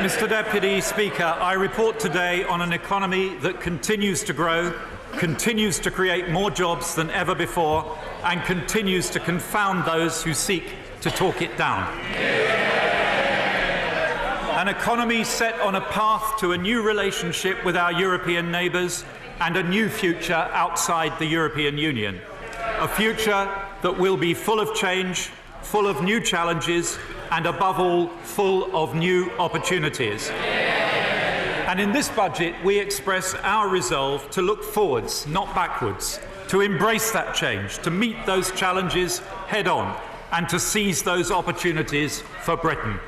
Mr. Deputy Speaker, I report today on an economy that continues to grow, continues to create more jobs than ever before, and continues to confound those who seek to talk it down. An economy set on a path to a new relationship with our European neighbours and a new future outside the European Union. A future that will be full of change, full of new challenges, and above all, full of new opportunities. And in this budget, we express our resolve to look forwards, not backwards, to embrace that change, to meet those challenges head-on, and to seize those opportunities for Britain.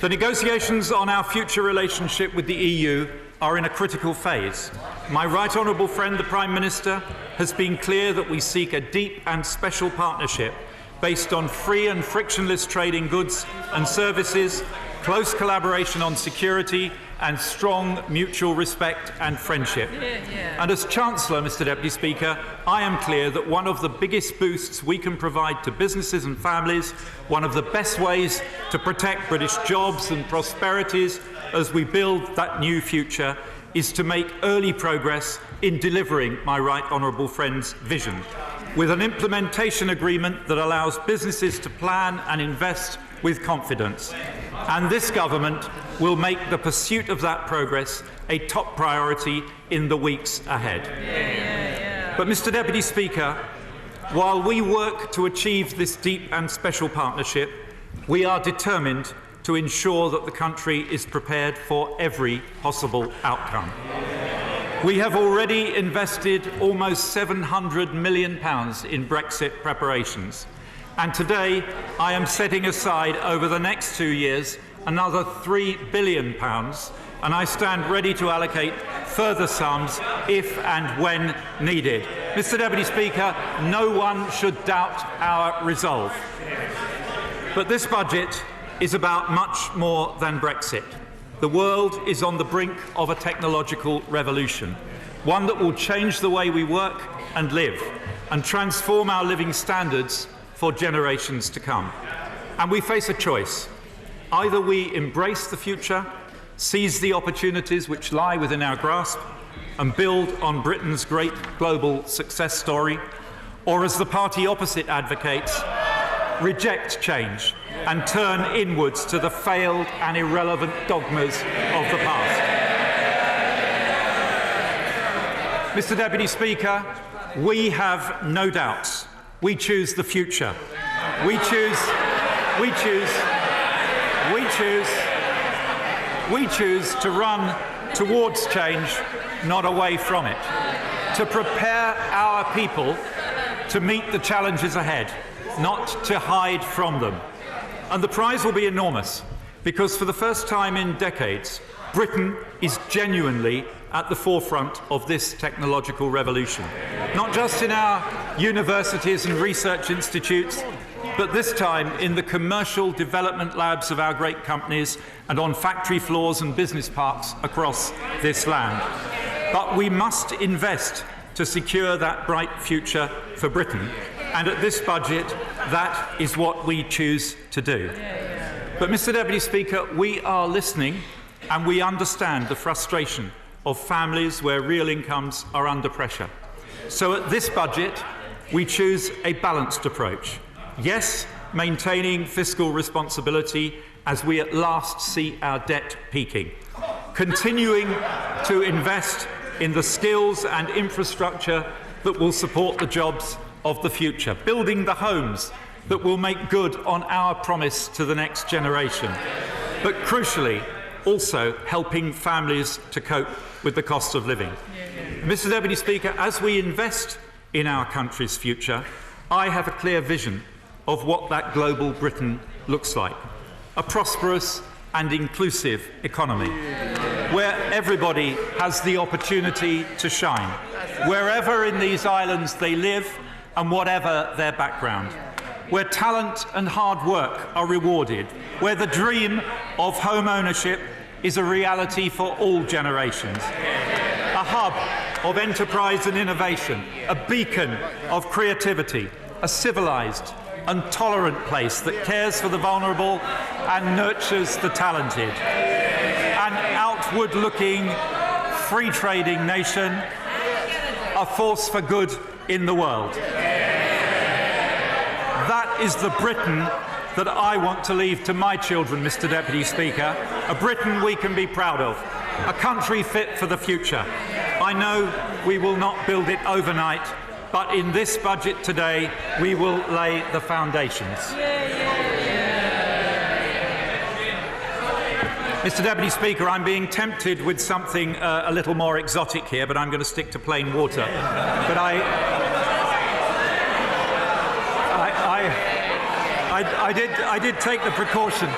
The negotiations on our future relationship with the EU are in a critical phase. My right honourable friend, the Prime Minister, has been clear that we seek a deep and special partnership based on free and frictionless trade in goods and services, close collaboration on security, and strong mutual respect and friendship. And as Chancellor, Mr. Deputy Speaker, I am clear that one of the biggest boosts we can provide to businesses and families, one of the best ways to protect British jobs and prosperities as we build that new future, is to make early progress in delivering my right honourable friend's vision, with an implementation agreement that allows businesses to plan and invest with confidence. And this government will make the pursuit of that progress a top priority in the weeks ahead. But, Mr. Deputy Speaker, while we work to achieve this deep and special partnership, we are determined to ensure that the country is prepared for every possible outcome. We have already invested almost £700 million in Brexit preparations, and today I am setting aside over the next 2 years another £3 billion, and I stand ready to allocate further sums if and when needed. Mr. Deputy Speaker, no one should doubt our resolve. But this budget is about much more than Brexit. The world is on the brink of a technological revolution, one that will change the way we work and live and transform our living standards for generations to come. And we face a choice. Either we embrace the future, seize the opportunities which lie within our grasp, and build on Britain's great global success story, or, as the party opposite advocates, reject change and turn inwards to the failed and irrelevant dogmas of the past. Mr. Deputy Speaker, we have no doubts. We choose the future. We choose to run towards change, not away from it, to prepare our people to meet the challenges ahead, not to hide from them. And the prize will be enormous, because for the first time in decades, Britain is genuinely at the forefront of this technological revolution, not just in our universities and research institutes, but this time in the commercial development labs of our great companies and on factory floors and business parks across this land. But we must invest to secure that bright future for Britain, and at this budget, that is what we choose to do. But, Mr. Deputy Speaker, we are listening and we understand the frustration of families where real incomes are under pressure. So at this budget, we choose a balanced approach. Yes, maintaining fiscal responsibility as we at last see our debt peaking. Continuing to invest in the skills and infrastructure that will support the jobs of the future. Building the homes that will make good on our promise to the next generation. But crucially, also helping families to cope with the cost of living. Mr. Deputy Speaker, as we invest in our country's future, I have a clear vision of what that global Britain looks like. A prosperous and inclusive economy, where everybody has the opportunity to shine, wherever in these islands they live and whatever their background, where talent and hard work are rewarded, where the dream of home ownership is a reality for all generations, a hub of enterprise and innovation, a beacon of creativity, a civilised and tolerant place that cares for the vulnerable and nurtures the talented. an outward-looking, free-trading nation, a force for good in the world. That is the Britain that I want to leave to my children, Mr. Deputy Speaker, a Britain we can be proud of, a country fit for the future. I know we will not build it overnight, but in this budget today, we will lay the foundations. Mr. Deputy Speaker, I'm being tempted with something a little more exotic here, but I'm going to stick to plain water. But I did take the precaution.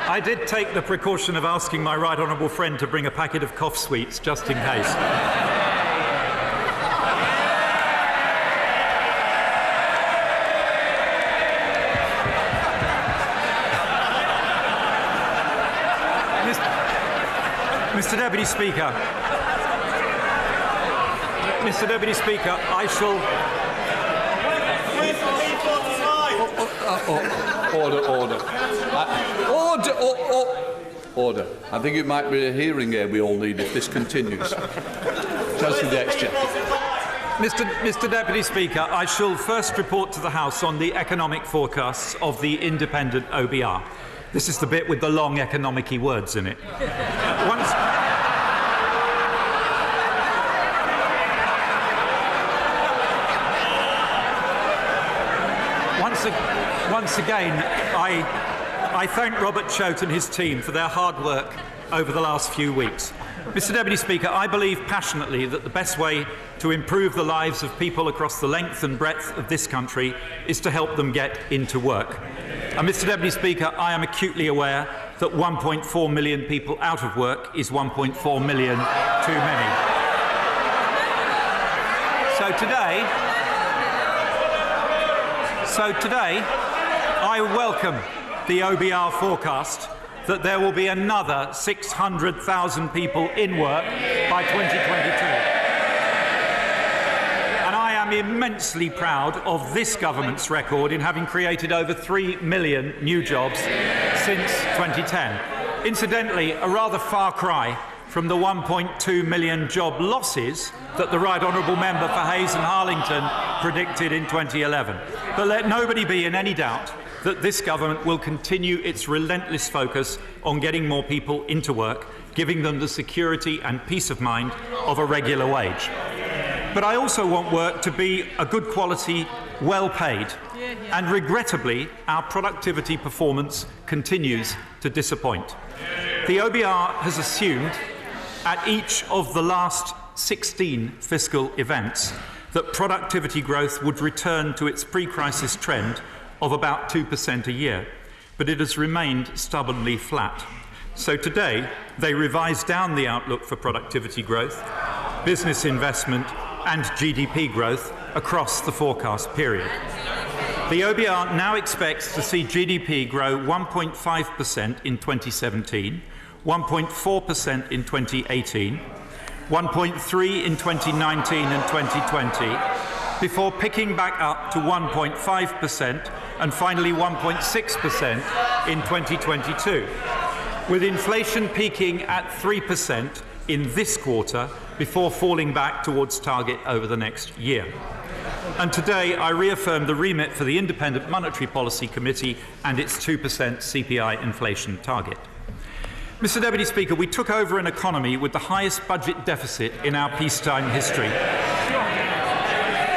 I did take the precaution of asking my right honourable friend to bring a packet of cough sweets just in case. Mr. Deputy Speaker, I shall. Order. I think it might be a hearing aid we all need if this continues. Chancellor of the Exchequer. Mr. Deputy Speaker, I shall first report to the House on the economic forecasts of the independent OBR. This is the bit with the long economic-y words in it. Once again, I thank Robert Choate and his team for their hard work over the last few weeks. Mr. Deputy Speaker, I believe passionately that the best way to improve the lives of people across the length and breadth of this country is to help them get into work. And Mr. Deputy Speaker, I am acutely aware that 1.4 million people out of work is 1.4 million too many. So today, I welcome the OBR forecast that there will be another 600,000 people in work by 2022. And I am immensely proud of this government's record in having created over 3 million new jobs since 2010. Incidentally, a rather far cry from the 1.2 million job losses that the Right Honourable Member for Hayes and Harlington predicted in 2011. But let nobody be in any doubt that this government will continue its relentless focus on getting more people into work, giving them the security and peace of mind of a regular wage. But I also want work to be a good quality, well paid. And regrettably, our productivity performance continues to disappoint. The OBR has assumed at each of the last 16 fiscal events that productivity growth would return to its pre-crisis trend of about 2% a year, but it has remained stubbornly flat. So today, they revised down the outlook for productivity growth, business investment and GDP growth across the forecast period. The OBR now expects to see GDP grow 1.5% in 2017, 1.4% in 2018, 1.3% in 2019 and 2020, before picking back up to 1.5% and finally 1.6% in 2022, with inflation peaking at 3% in this quarter before falling back towards target over the next year. And today I reaffirm the remit for the Independent Monetary Policy Committee and its 2% CPI inflation target. Mr. Deputy Speaker, we took over an economy with the highest budget deficit in our peacetime history.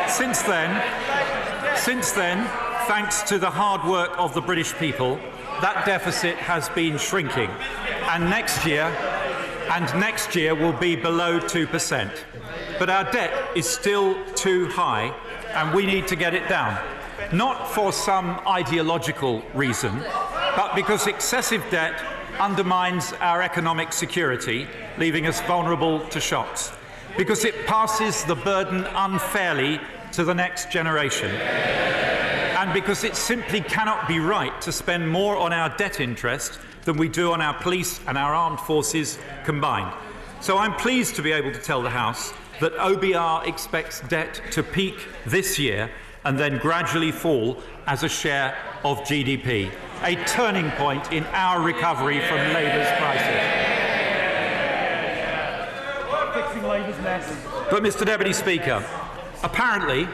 Since then, thanks to the hard work of the British people, that deficit has been shrinking, and next year will be below 2%. But our debt is still too high, and we need to get it down, not for some ideological reason, but because excessive debt undermines our economic security, leaving us vulnerable to shocks, because it passes the burden unfairly to the next generation, and because it simply cannot be right to spend more on our debt interest than we do on our police and our armed forces combined. So I'm pleased to be able to tell the House that OBR expects debt to peak this year and then gradually fall as a share of GDP a turning point in our recovery from Labour's crisis. Fixing Labour's mess. But, Mr Deputy Speaker, apparently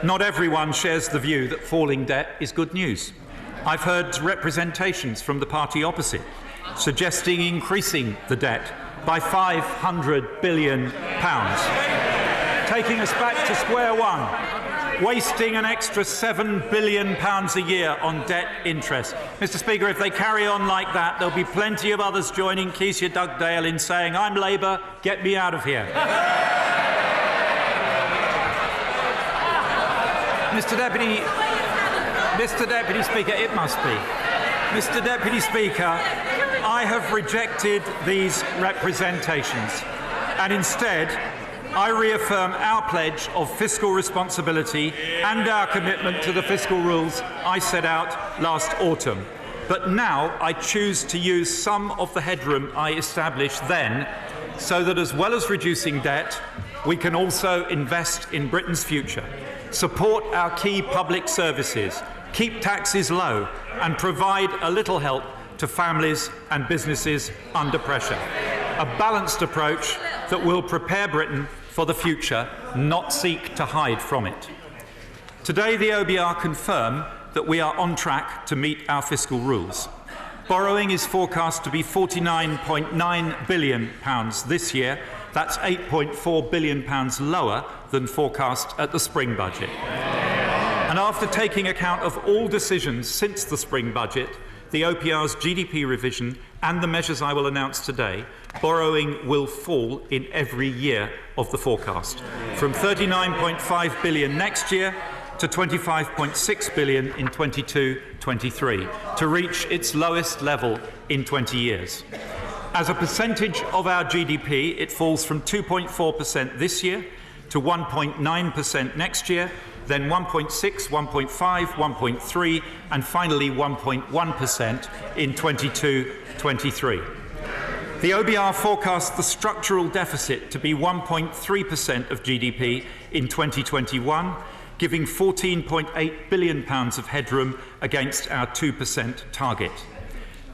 not everyone shares the view that falling debt is good news. I've heard representations from the party opposite suggesting increasing the debt by £500 billion, taking us back to square one, wasting an extra £7 billion a year on debt interest. Mr Speaker, if they carry on like that, there'll be plenty of others joining Keisha Dugdale in saying, "I'm Labour, get me out of here." Mr Deputy Speaker, it must be. Mr Deputy Speaker, I have rejected these representations, and instead I reaffirm our pledge of fiscal responsibility and our commitment to the fiscal rules I set out last autumn. But now I choose to use some of the headroom I established then so that, as well as reducing debt, we can also invest in Britain's future, support our key public services, keep taxes low and provide a little help to families and businesses under pressure. A balanced approach that will prepare Britain for the future, not seek to hide from it. Today, the OBR confirm that we are on track to meet our fiscal rules. Borrowing is forecast to be £49.9 billion this year. That's £8.4 billion lower than forecast at the spring budget. And after taking account of all decisions since the spring budget, the OPR's GDP revision and the measures I will announce today, borrowing will fall in every year of the forecast, from £39.5 billion next year to £25.6 billion in 22-23, to reach its lowest level in 20 years. As a percentage of our GDP, it falls from 2.4% this year to 1.9% next year, then 1.6, 1.5, 1.3, and finally 1.1% in 22-23. The OBR forecasts the structural deficit to be 1.3% of GDP in 2021, giving £14.8 billion of headroom against our 2% target.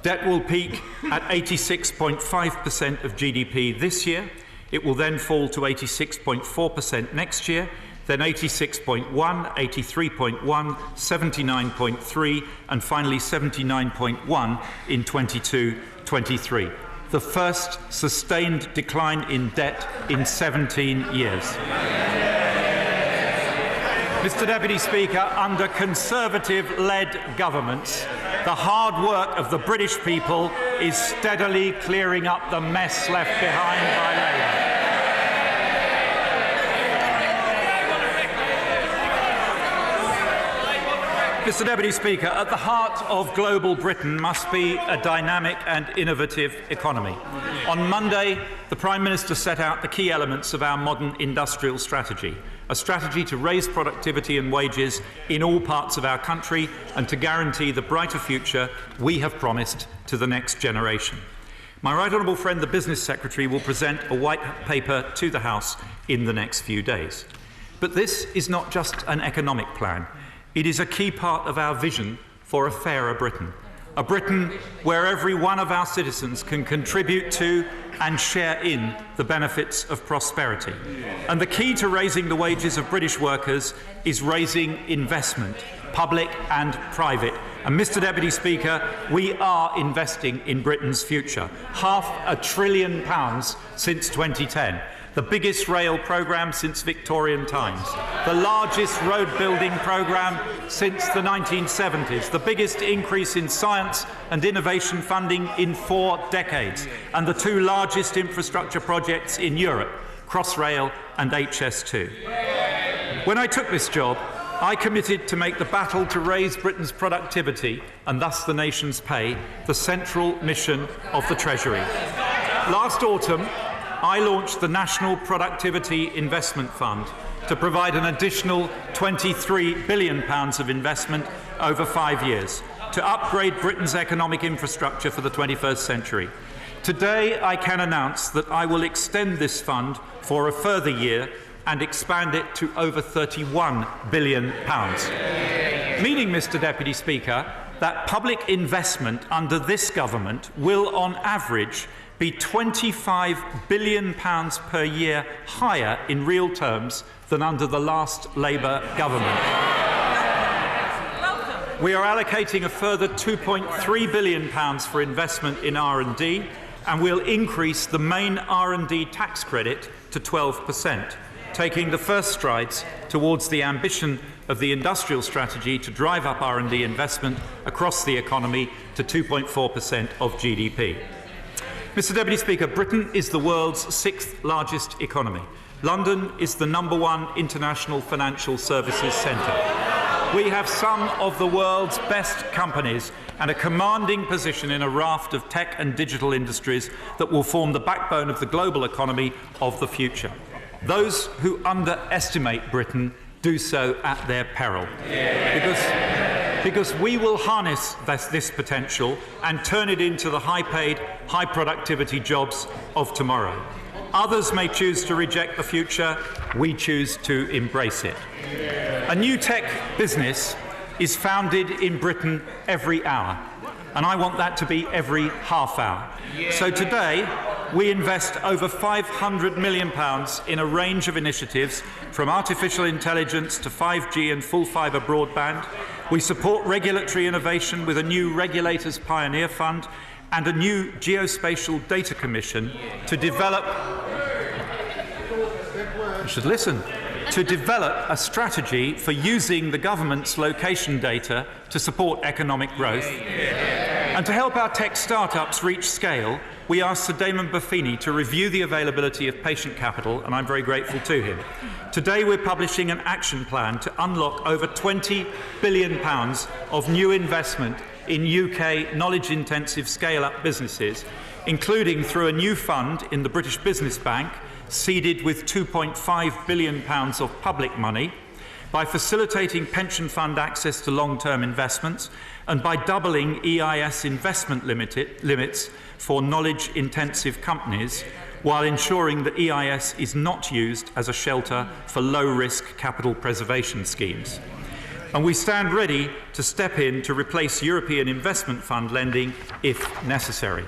Debt will peak at 86.5% of GDP this year. It will then fall to 86.4% next year, then 86.1, 83.1, 79.3, and finally 79.1 in 22-23. The first sustained decline in debt in 17 years. Mr Deputy Speaker, under Conservative-led governments, the hard work of the British people is steadily clearing up the mess left behind by Labour. Mr Deputy Speaker, at the heart of global Britain must be a dynamic and innovative economy. On Monday, the Prime Minister set out the key elements of our modern industrial strategy, a strategy to raise productivity and wages in all parts of our country and to guarantee the brighter future we have promised to the next generation. My right honourable friend, the Business Secretary, will present a white paper to the House in the next few days. But this is not just an economic plan. It is a key part of our vision for a fairer Britain, a Britain where every one of our citizens can contribute to and share in the benefits of prosperity. And the key to raising the wages of British workers is raising investment, public and private. And, Mr Deputy Speaker, we are investing in Britain's future. £500 billion since 2010. The biggest rail programme since Victorian times, the largest road building programme since the 1970s, the biggest increase in science and innovation funding in 4 decades, and the 2 largest infrastructure projects in Europe, Crossrail and HS2. When I took this job, I committed to make the battle to raise Britain's productivity, and thus the nation's pay, the central mission of the Treasury. Last autumn, I launched the National Productivity Investment Fund to provide an additional £23 billion of investment over 5 years to upgrade Britain's economic infrastructure for the 21st century. Today, I can announce that I will extend this fund for a further year and expand it to over £31 billion. Meaning, Mr Deputy Speaker, that public investment under this government will, on average, be £25 billion per year higher in real terms than under the last Labour government. We are allocating a further £2.3 billion for investment in R&D, and we'll increase the main R&D tax credit to 12%, taking the first strides towards the ambition of the industrial strategy to drive up R&D investment across the economy to 2.4% of GDP. Mr. Deputy Speaker, Britain is the world's 6th largest economy. London is the #1 international financial services centre. We have some of the world's best companies and a commanding position in a raft of tech and digital industries that will form the backbone of the global economy of the future. Those who underestimate Britain do so at their peril. Because we will harness this potential and turn it into the high-paid, high-productivity jobs of tomorrow. Others may choose to reject the future. We choose to embrace it. A new tech business is founded in Britain every hour, and I want that to be every half hour. So today, we invest over £500 million in a range of initiatives, from artificial intelligence to 5G and full fibre broadband. We support regulatory innovation with a new Regulators Pioneer Fund and a new Geospatial Data Commission to develop a strategy for using the government's location data to support economic growth. And to help our tech startups reach scale, we asked Sir Damon Buffini to review the availability of patient capital, and I'm very grateful to him. Today we're publishing an action plan to unlock over £20 billion of new investment in UK knowledge-intensive scale-up businesses, including through a new fund in the British Business Bank, seeded with £2.5 billion of public money, by facilitating pension fund access to long-term investments, and by doubling EIS investment limits for knowledge-intensive companies, while ensuring that EIS is not used as a shelter for low-risk capital preservation schemes. And we stand ready to step in to replace European Investment Fund lending if necessary.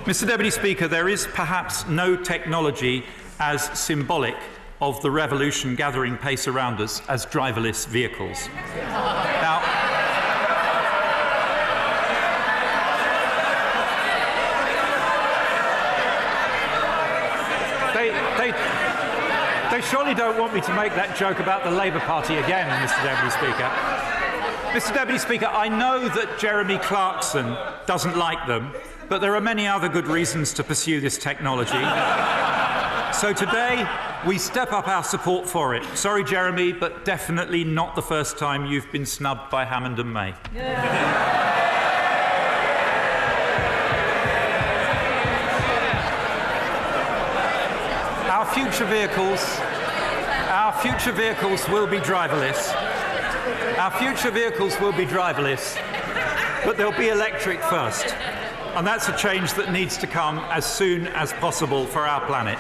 Mr. Deputy Speaker, there is perhaps no technology as symbolic of the revolution gathering pace around us as driverless vehicles. Now, they surely don't want me to make that joke about the Labour Party again, Mr. Deputy Speaker. Mr. Deputy Speaker, I know that Jeremy Clarkson doesn't like them, but there are many other good reasons to pursue this technology. So today, we step up our support for it. Sorry, Jeremy, but definitely not the first time you've been snubbed by Hammond and May. Our future vehicles will be driverless. Our future vehicles will be driverless, but they'll be electric first. And that's a change that needs to come as soon as possible for our planet.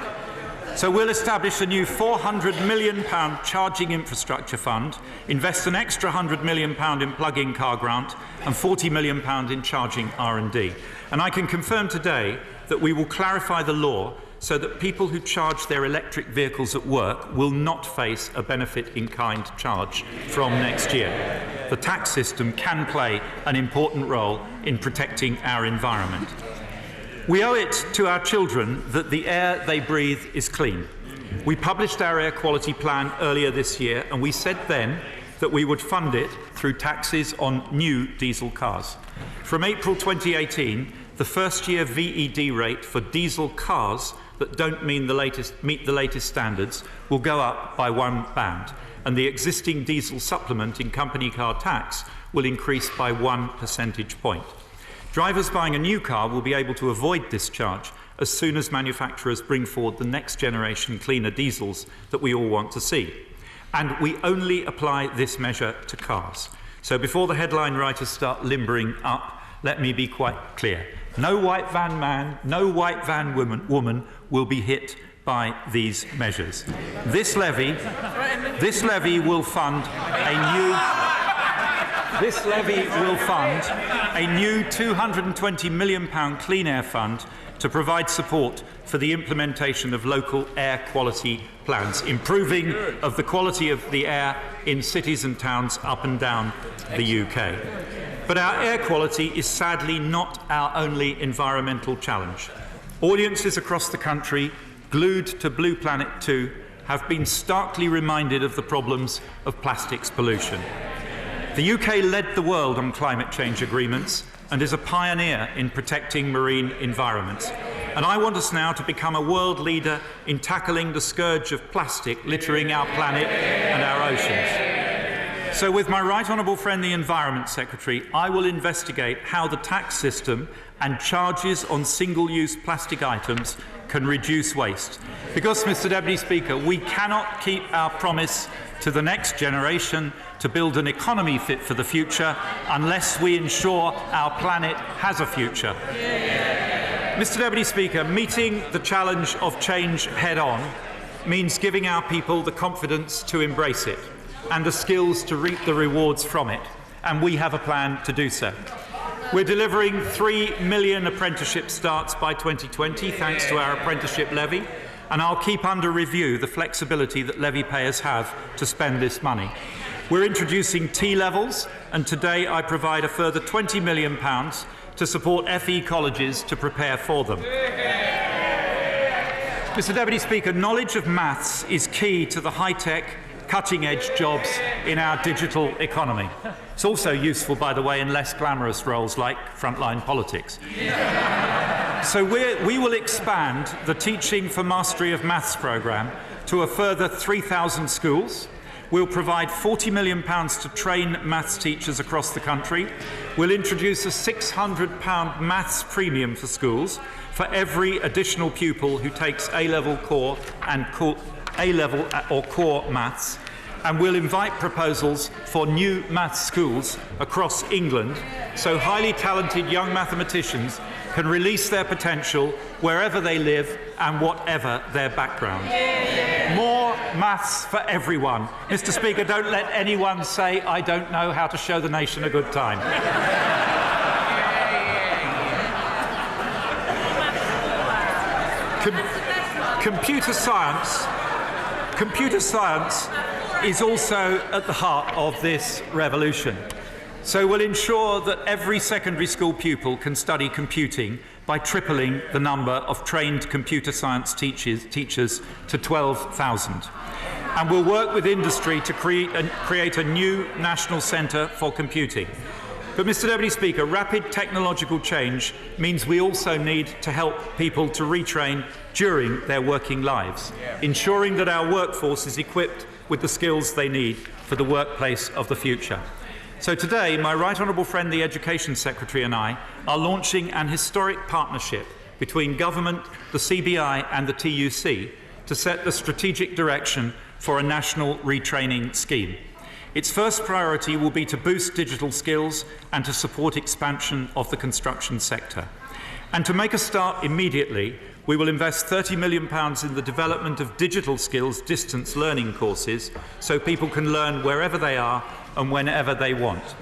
So we'll establish a new £400 million charging infrastructure fund, invest an extra £100 million in plug-in car grant, and £40 million in charging R&D. And I can confirm today that we will clarify the law so that people who charge their electric vehicles at work will not face a benefit-in-kind charge from next year. The tax system can play an important role in protecting our environment. We owe it to our children that the air they breathe is clean. We published our air quality plan earlier this year, and we said then that we would fund it through taxes on new diesel cars. From April 2018, the first-year VED rate for diesel cars that don't meet the latest standards will go up by 1 band, and the existing diesel supplement in company car tax will increase by 1 percentage point. Drivers buying a new car will be able to avoid this charge as soon as manufacturers bring forward the next generation cleaner diesels that we all want to see. And we only apply this measure to cars. So before the headline writers start limbering up, let me be quite clear. No white van man, no white van woman will be hit by these measures. This levy will fund a new This levy will fund a new £220 million Clean Air Fund to provide support for the implementation of local air quality plans, improving of the quality of the air in cities and towns up and down the UK. But our air quality is sadly not our only environmental challenge. Audiences across the country, glued to Blue Planet 2, have been starkly reminded of the problems of plastics pollution. The UK led the world on climate change agreements and is a pioneer in protecting marine environments. And I want us now to become a world leader in tackling the scourge of plastic littering our planet and our oceans. So with my right honourable friend, the Environment Secretary, I will investigate how the tax system and charges on single-use plastic items can reduce waste. Because, Mr Deputy Speaker, we cannot keep our promise to the next generation to build an economy fit for the future unless we ensure our planet has a future. Mr Deputy Speaker, meeting the challenge of change head-on means giving our people the confidence to embrace it and the skills to reap the rewards from it, and we have a plan to do so. We're delivering 3 million apprenticeship starts by 2020 thanks to our apprenticeship levy, and I'll keep under review the flexibility that levy payers have to spend this money. We're introducing T-levels, and today I provide a further £20 million to support FE colleges to prepare for them. Mr Deputy Speaker, knowledge of maths is key to the high-tech, cutting-edge jobs in our digital economy. It's also useful, by the way, in less glamorous roles like frontline politics. So we will expand the Teaching for Mastery of Maths programme to a further 3,000 schools. We'll provide £40 million to train maths teachers across the country. We'll introduce a £600 maths premium for schools for every additional pupil who takes A-level core and A-level or core maths. And we'll invite proposals for new maths schools across England so highly talented young mathematicians can release their potential wherever they live and whatever their background. More maths for everyone. Mr Speaker, don't let anyone say I don't know how to show the nation a good time. Computer science is also at the heart of this revolution. So we'll ensure that every secondary school pupil can study computing by tripling the number of trained computer science teachers to 12,000. And we'll work with industry to create a new national centre for computing. But, Mr Deputy Speaker, rapid technological change means we also need to help people to retrain during their working lives, ensuring that our workforce is equipped with the skills they need for the workplace of the future. So today, my right honourable friend, the Education Secretary, and I are launching an historic partnership between government, the CBI and the TUC to set the strategic direction for a national retraining scheme. Its first priority will be to boost digital skills and to support expansion of the construction sector. And to make a start immediately, we will invest £30 million in the development of digital skills distance learning courses so people can learn wherever they are and whenever they want.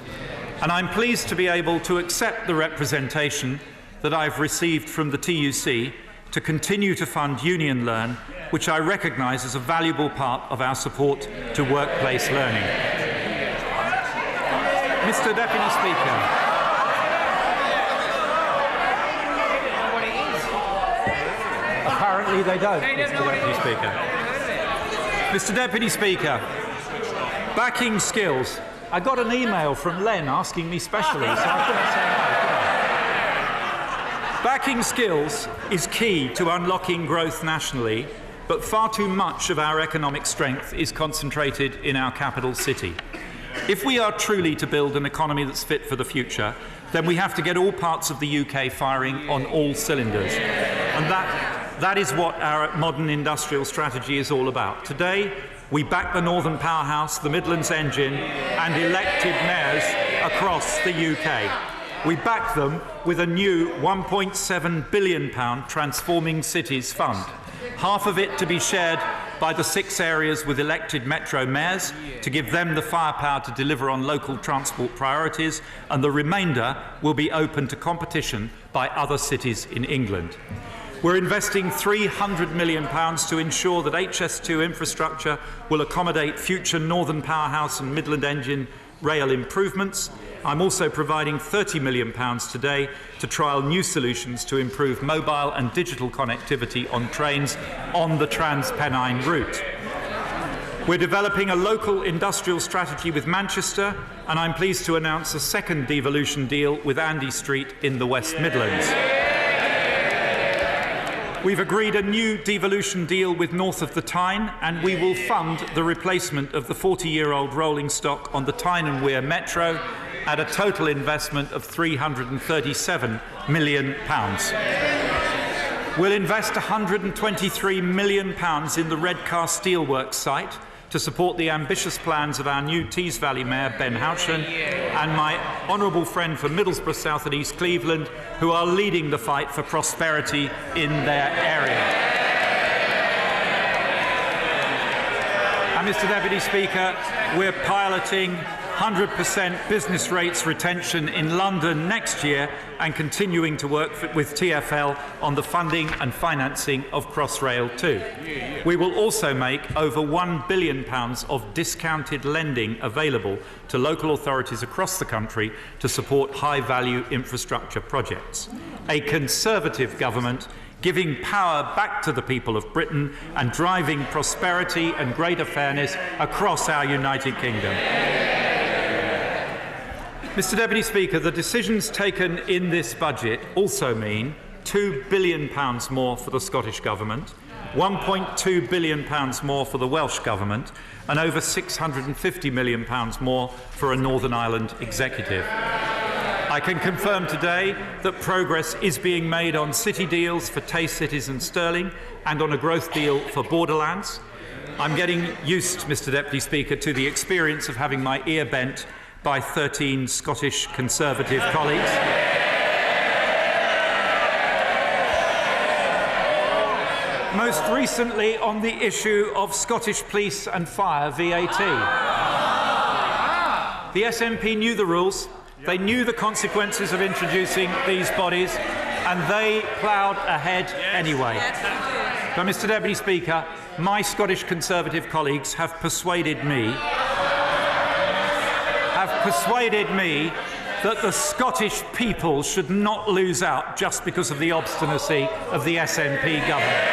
And I'm pleased to be able to accept the representation that I've received from the TUC to continue to fund Union Learn, which I recognise as a valuable part of our support to workplace learning. Mr Deputy Speaker. Apparently they don't, Mr Deputy Speaker. Mr Deputy Speaker, backing skills. I got an email from Len asking me specially, so I couldn't say no, could I? Backing skills is key to unlocking growth nationally, but far too much of our economic strength is concentrated in our capital city. If we are truly to build an economy that's fit for the future, then we have to get all parts of the UK firing on all cylinders. And that is what our modern industrial strategy is all about. Today, we back the Northern Powerhouse, the Midlands Engine, and elected mayors across the UK. We back them with a new £1.7 billion Transforming Cities Fund, half of it to be shared by the 6 areas with elected metro mayors to give them the firepower to deliver on local transport priorities, and the remainder will be open to competition by other cities in England. We're investing £300 million to ensure that HS2 infrastructure will accommodate future Northern Powerhouse and Midland Engine rail improvements. I'm also providing £30 million today to trial new solutions to improve mobile and digital connectivity on trains on the Trans-Pennine route. We're developing a local industrial strategy with Manchester, and I'm pleased to announce a second devolution deal with Andy Street in the West Midlands. We've agreed a new devolution deal with North of the Tyne, and we will fund the replacement of the 40-year-old rolling stock on the Tyne and Wear Metro at a total investment of £337 million. We'll invest £123 million in the Redcar Steelworks site to support the ambitious plans of our new Tees Valley Mayor, Ben Houchen, and my honourable friend for Middlesbrough South and East Cleveland, who are leading the fight for prosperity in their area. And Mr Deputy Speaker, we're piloting 100% business rates retention in London next year and continuing to work with TfL on the funding and financing of Crossrail 2. We will also make over £1 billion of discounted lending available to local authorities across the country to support high-value infrastructure projects. A Conservative government giving power back to the people of Britain and driving prosperity and greater fairness across our United Kingdom. Mr Deputy Speaker, the decisions taken in this budget also mean £2 billion more for the Scottish Government, £1.2 billion more for the Welsh Government, and over £650 million more for a Northern Ireland executive. I can confirm today that progress is being made on city deals for Tay Cities and Stirling and on a growth deal for Borderlands. I'm getting used, Mr Deputy Speaker, to the experience of having my ear bent by 13 Scottish Conservative colleagues. Most recently on the issue of Scottish Police and Fire VAT. The SNP knew the rules, they knew the consequences of introducing these bodies, and they ploughed ahead anyway. But, Mr Deputy Speaker, my Scottish Conservative colleagues have persuaded me that the Scottish people should not lose out just because of the obstinacy of the SNP government.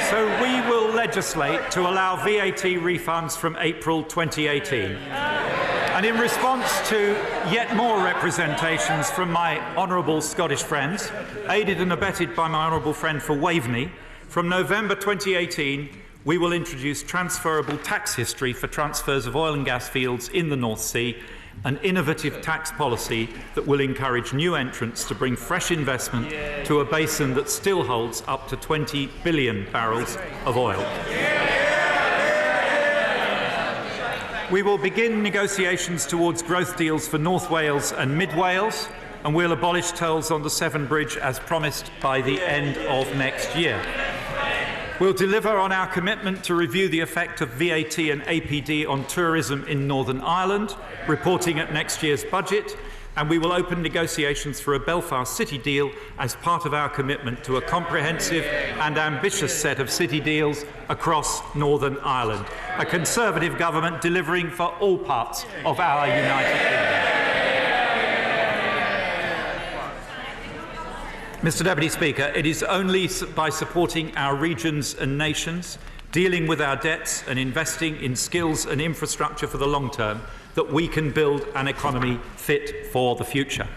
So we will legislate to allow VAT refunds from April 2018. And in response to yet more representations from my honourable Scottish friends, aided and abetted by my honourable friend for Waveney, from November 2018, we will introduce transferable tax history for transfers of oil and gas fields in the North Sea, an innovative tax policy that will encourage new entrants to bring fresh investment to a basin that still holds up to 20 billion barrels of oil. We will begin negotiations towards growth deals for North Wales and Mid Wales, and we'll abolish tolls on the Severn Bridge as promised by the end of next year. We'll deliver on our commitment to review the effect of VAT and APD on tourism in Northern Ireland, reporting at next year's budget, and we will open negotiations for a Belfast City deal as part of our commitment to a comprehensive and ambitious set of city deals across Northern Ireland. A Conservative government delivering for all parts of our United Kingdom. Mr Deputy Speaker, it is only by supporting our regions and nations, dealing with our debts and investing in skills and infrastructure for the long term that we can build an economy fit for the future.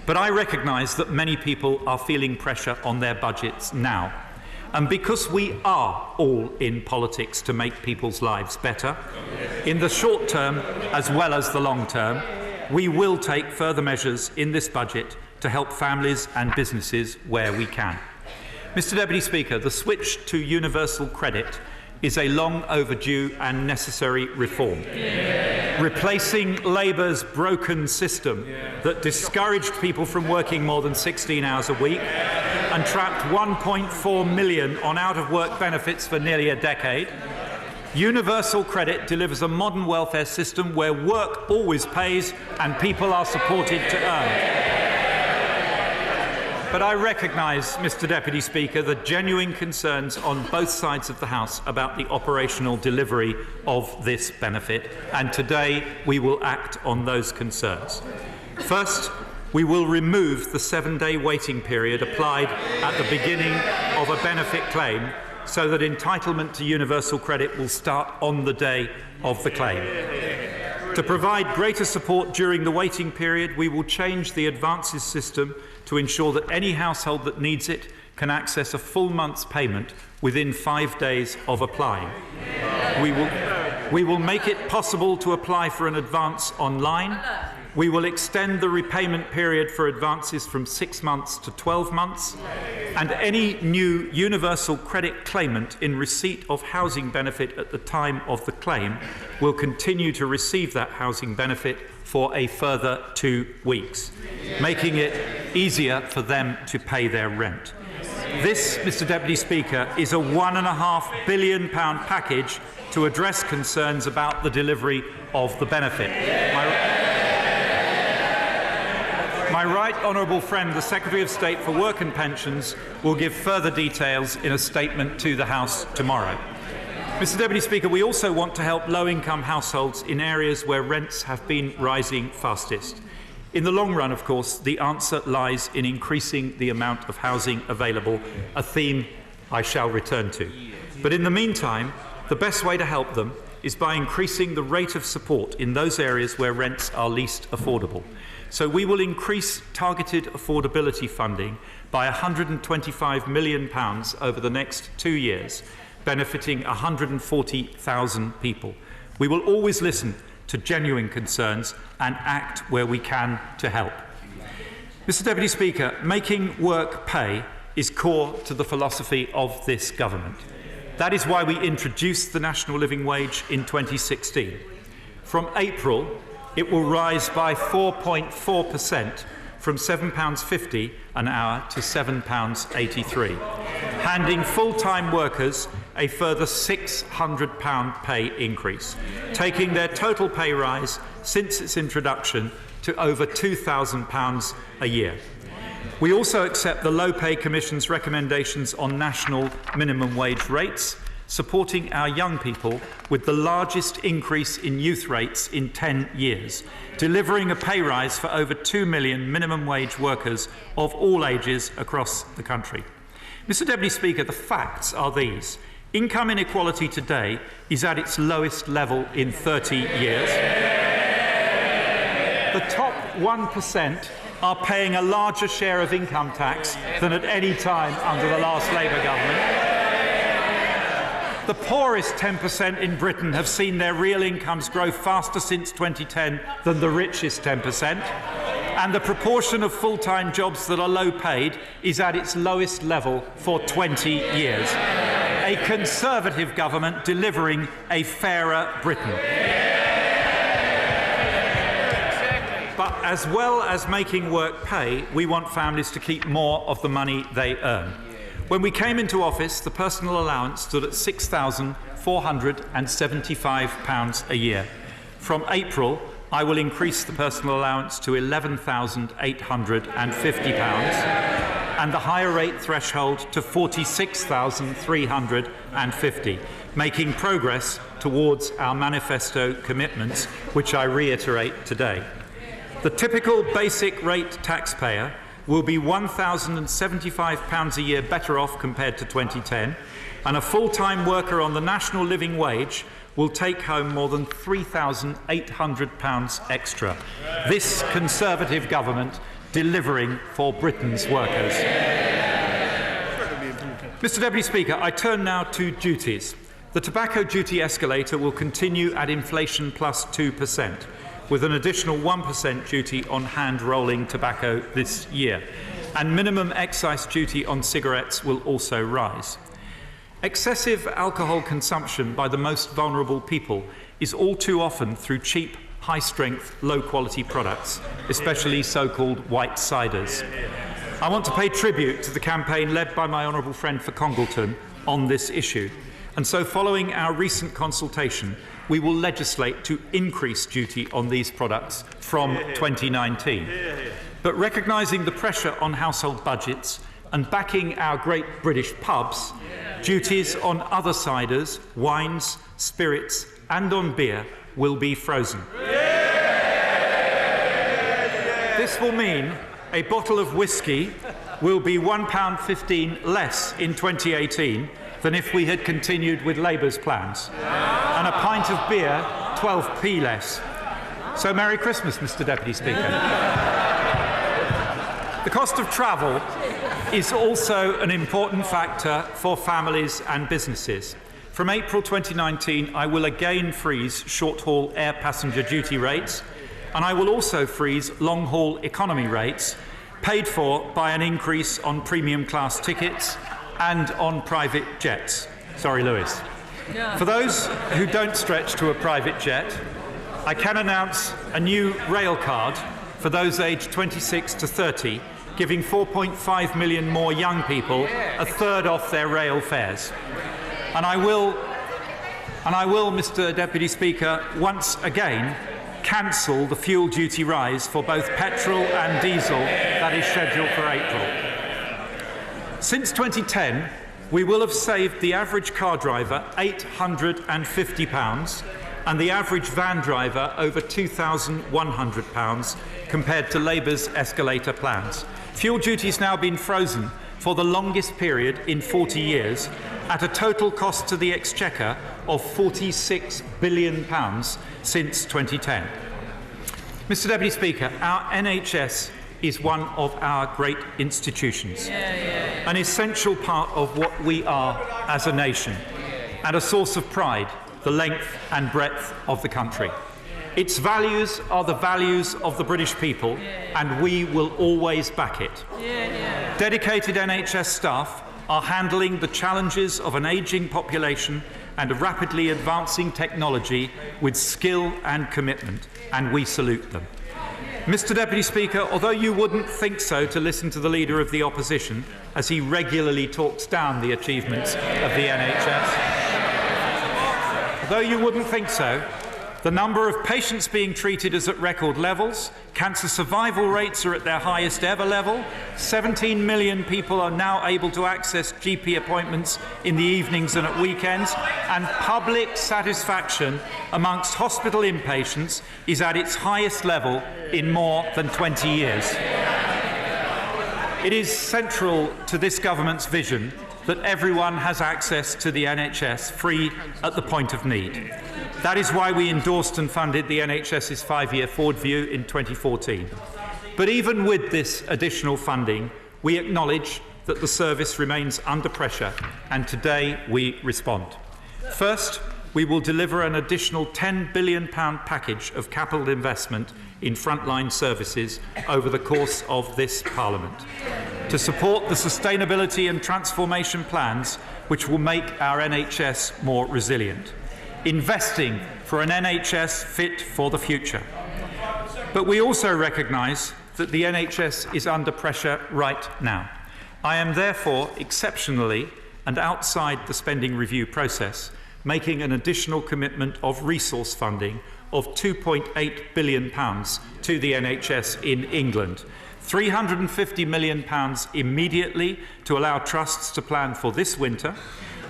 But I recognise that many people are feeling pressure on their budgets now. And because we are all in politics to make people's lives better, in the short term as well as the long term, we will take further measures in this budget to help families and businesses where we can. Mr Deputy Speaker, the switch to universal credit is a long overdue and necessary reform. Replacing Labour's broken system that discouraged people from working more than 16 hours a week and trapped 1.4 million on out-of-work benefits for nearly a decade. Universal credit delivers a modern welfare system where work always pays and people are supported to earn. But I recognise, Mr Deputy Speaker, the genuine concerns on both sides of the House about the operational delivery of this benefit, and today we will act on those concerns. First, we will remove the 7-day waiting period applied at the beginning of a benefit claim so that entitlement to universal credit will start on the day of the claim. To provide greater support during the waiting period, we will change the advances system to ensure that any household that needs it can access a full month's payment within 5 days of applying. We will make it possible to apply for an advance online. We will extend the repayment period for advances from 6 months to 12 months. And any new universal credit claimant in receipt of housing benefit at the time of the claim will continue to receive that housing benefit for a further 2 weeks, making it easier for them to pay their rent. This, Mr Deputy Speaker, is a £1.5 billion package to address concerns about the delivery of the benefit. My right honourable friend, the Secretary of State for Work and Pensions, will give further details in a statement to the House tomorrow. Mr Deputy Speaker, we also want to help low-income households in areas where rents have been rising fastest. In the long run, of course, the answer lies in increasing the amount of housing available, a theme I shall return to. But in the meantime, the best way to help them is by increasing the rate of support in those areas where rents are least affordable. So we will increase targeted affordability funding by £125 million over the next 2 years, benefiting 140,000 people. We will always listen to genuine concerns and act where we can to help. Mr Deputy Speaker, making work pay is core to the philosophy of this government. That is why we introduced the national living wage in 2016. From April, it will rise by 4.4%, from £7.50 an hour to £7.83, handing full-time workers a further £600 pay increase, taking their total pay rise since its introduction to over £2,000 a year. We also accept the Low Pay Commission's recommendations on national minimum wage rates, supporting our young people with the largest increase in youth rates in 10 years, delivering a pay rise for over 2 million minimum wage workers of all ages across the country. Mr Deputy Speaker, the facts are these. Income inequality today is at its lowest level in 30 years. The top 1% are paying a larger share of income tax than at any time under the last Labour government. The poorest 10% in Britain have seen their real incomes grow faster since 2010 than the richest 10%, and the proportion of full-time jobs that are low paid is at its lowest level for 20 years. A Conservative government delivering a fairer Britain. But as well as making work pay, we want families to keep more of the money they earn. When we came into office, the personal allowance stood at £6,475 a year. From April, I will increase the personal allowance to £11,850 and the higher rate threshold to £46,350, making progress towards our manifesto commitments, which I reiterate today. The typical basic rate taxpayer will be £1,075 a year better off compared to 2010, and a full-time worker on the national living wage will take home more than £3,800 extra. This Conservative government delivering for Britain's workers. Mr Deputy Speaker, I turn now to duties. The tobacco duty escalator will continue at inflation plus 2%. with an additional 1% duty on hand-rolling tobacco this year, and minimum excise duty on cigarettes will also rise. Excessive alcohol consumption by the most vulnerable people is all too often through cheap, high-strength, low-quality products, especially so-called white ciders. I want to pay tribute to the campaign led by my honourable friend for Congleton on this issue. And so, following our recent consultation, we will legislate to increase duty on these products from 2019. But recognising the pressure on household budgets and backing our great British pubs, duties on other ciders, wines, spirits and on beer will be frozen. This will mean a bottle of whisky will be £1.15 less in 2018 than if we had continued with Labour's plans, and a pint of beer 12p less. So Merry Christmas, Mr Deputy Speaker. The cost of travel is also an important factor for families and businesses. From April 2019, I will again freeze short-haul air passenger duty rates, and I will also freeze long-haul economy rates, paid for by an increase on premium class tickets and on private jets. Sorry, Lewis. For those who don't stretch to a private jet, I can announce a new rail card for those aged 26 to 30, giving 4.5 million more young people a third off their rail fares. And I will, Mr Deputy Speaker, once again cancel the fuel duty rise for both petrol and diesel that is scheduled for April. Since 2010, we will have saved the average car driver £850 and the average van driver over £2,100 compared to Labour's escalator plans. Fuel duty has now been frozen for the longest period in 40 years at a total cost to the Exchequer of £46 billion since 2010. Mr Deputy Speaker, our NHS is one of our great institutions, an essential part of what we are as a nation, and a source of pride, the length and breadth of the country. Its values are the values of the British people, and we will always back it. Dedicated NHS staff are handling the challenges of an ageing population and a rapidly advancing technology with skill and commitment, and we salute them. Mr Deputy Speaker, although you wouldn't think so to listen to the Leader of the Opposition, as he regularly talks down the achievements of the NHS, although you wouldn't think so, the number of patients being treated is at record levels, cancer survival rates are at their highest ever level, 17 million people are now able to access GP appointments in the evenings and at weekends, and public satisfaction amongst hospital inpatients is at its highest level in more than 20 years. It is central to this government's vision that everyone has access to the NHS free at the point of need. That is why we endorsed and funded the NHS's 5-year forward view in 2014. But even with this additional funding, we acknowledge that the service remains under pressure, and today we respond. First, we will deliver an additional £10 billion package of capital investment in frontline services over the course of this Parliament to support the sustainability and transformation plans which will make our NHS more resilient, investing for an NHS fit for the future. But we also recognise that the NHS is under pressure right now. I am therefore exceptionally and outside the spending review process making an additional commitment of resource funding of £2.8 billion to the NHS in England. £350 million immediately to allow trusts to plan for this winter,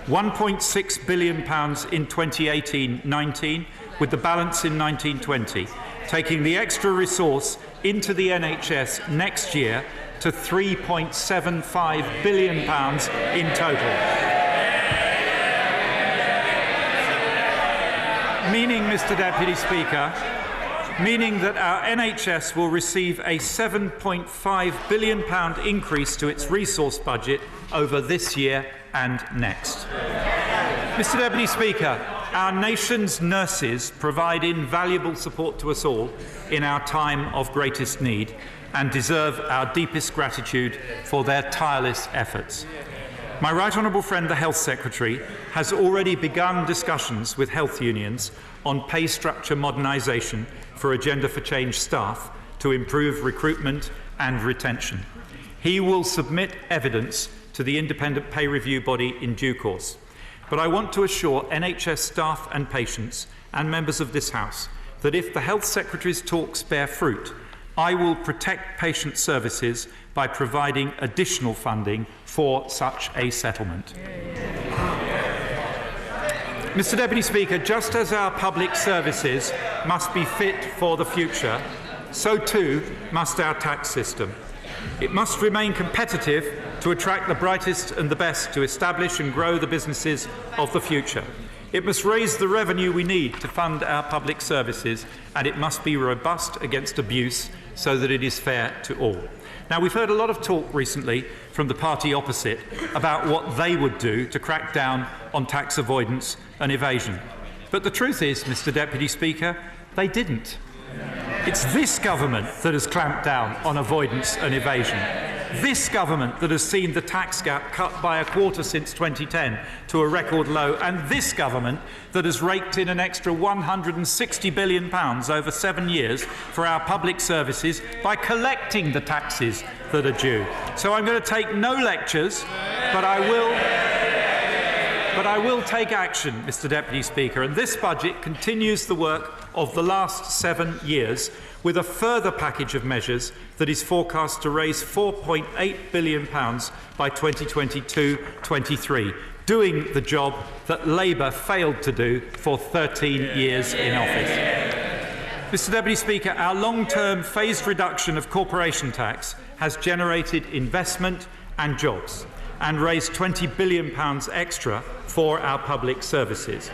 £1.6 billion in 2018-19, with the balance in 1920, taking the extra resource into the NHS next year to £3.75 billion in total. Meaning, Mr Deputy Speaker, meaning that our NHS will receive a £7.5 billion increase to its resource budget over this year and next. Mr Deputy Speaker, our nation's nurses provide invaluable support to us all in our time of greatest need and deserve our deepest gratitude for their tireless efforts. My right honourable friend, the Health Secretary, has already begun discussions with health unions on pay structure modernisation for Agenda for Change staff to improve recruitment and retention. He will submit evidence to the independent pay review body in due course. But I want to assure NHS staff and patients and members of this House that if the Health Secretary's talks bear fruit, I will protect patient services by providing additional funding for such a settlement. Mr. Deputy Speaker, just as our public services must be fit for the future, so too must our tax system. It must remain competitive to attract the brightest and the best to establish and grow the businesses of the future. It must raise the revenue we need to fund our public services, and it must be robust against abuse so that it is fair to all. Now, we've heard a lot of talk recently from the party opposite about what they would do to crack down on tax avoidance and evasion. But the truth is, Mr. Deputy Speaker, they didn't. It's this government that has clamped down on avoidance and evasion. This government that has seen the tax gap cut by a quarter since 2010 to a record low, and this government that has raked in an extra £160 billion over 7 years for our public services by collecting the taxes that are due. So I'm going to take no lectures, but I will take action, Mr. Deputy Speaker, and this budget continues the work of the last 7 years with a further package of measures that is forecast to raise £4.8 billion by 2022-23, doing the job that Labour failed to do for 13 years in office. Mr. Deputy Speaker, our long-term phased reduction of corporation tax has generated investment and jobs and raised £20 billion extra for our public services.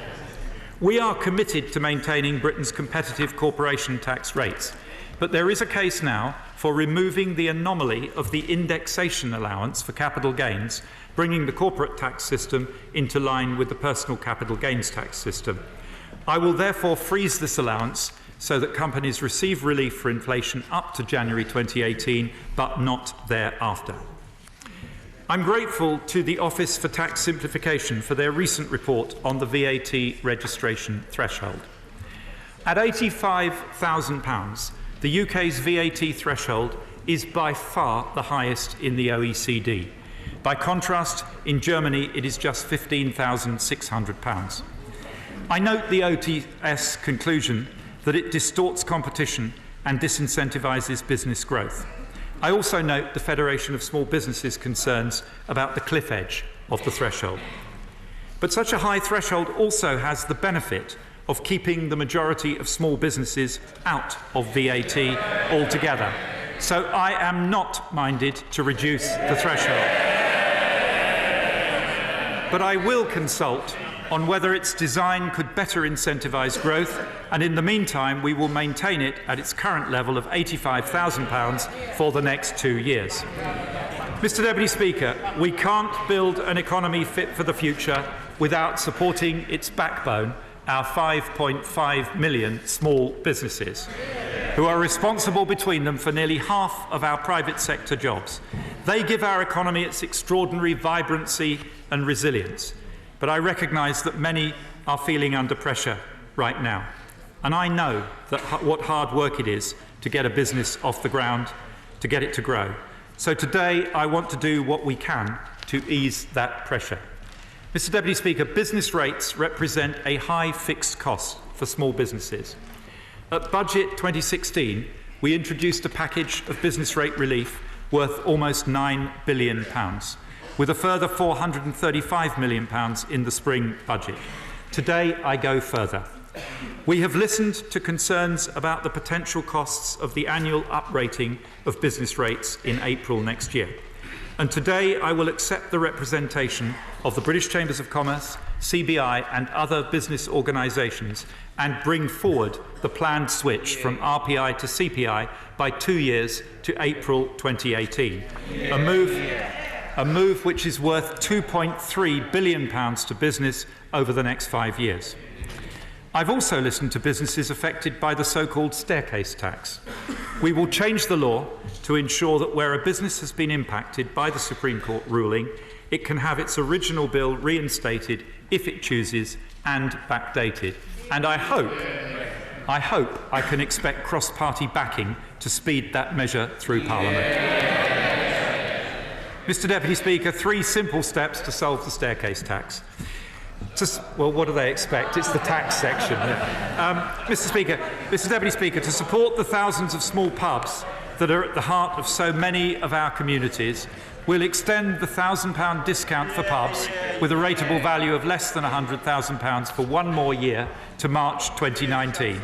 We are committed to maintaining Britain's competitive corporation tax rates, but there is a case now for removing the anomaly of the indexation allowance for capital gains, bringing the corporate tax system into line with the personal capital gains tax system. I will therefore freeze this allowance so that companies receive relief for inflation up to January 2018, but not thereafter. I'm grateful to the Office for Tax Simplification for their recent report on the VAT registration threshold. At £85,000, the UK's VAT threshold is by far the highest in the OECD. By contrast, in Germany, it is just £15,600. I note the OTS conclusion that it distorts competition and disincentivises business growth. I also note the Federation of Small Businesses' concerns about the cliff edge of the threshold. But such a high threshold also has the benefit of keeping the majority of small businesses out of VAT altogether. So I am not minded to reduce the threshold. But I will consult on whether its design could better incentivise growth, and in the meantime we will maintain it at its current level of £85,000 for the next 2 years. Mr. Deputy Speaker, we can't build an economy fit for the future without supporting its backbone, our 5.5 million small businesses, who are responsible between them for nearly half of our private sector jobs. They give our economy its extraordinary vibrancy and resilience. But I recognise that many are feeling under pressure right now. And I know that what hard work it is to get a business off the ground, to get it to grow. So today I want to do what we can to ease that pressure. Mr. Deputy Speaker, business rates represent a high fixed cost for small businesses. At Budget 2016, we introduced a package of business rate relief worth almost £9 billion. With a further £435 million in the spring budget. Today, I go further. We have listened to concerns about the potential costs of the annual uprating of business rates in April next year. And today, I will accept the representation of the British Chambers of Commerce, CBI and other business organisations and bring forward the planned switch from RPI to CPI by 2 years to April 2018. A move which is worth £2.3 billion to business over the next 5 years. I've also listened to businesses affected by the so-called staircase tax. We will change the law to ensure that where a business has been impacted by the Supreme Court ruling, it can have its original bill reinstated if it chooses and backdated. And I hope I can expect cross-party backing to speed that measure through Parliament. Mr Deputy Speaker, 3 simple steps to solve the staircase tax. Well, what do they expect? It's the tax section. Mr Deputy Speaker, to support the thousands of small pubs that are at the heart of so many of our communities, we'll extend the £1,000 discount for pubs with a rateable value of less than £100,000 for 1 more year to March 2019.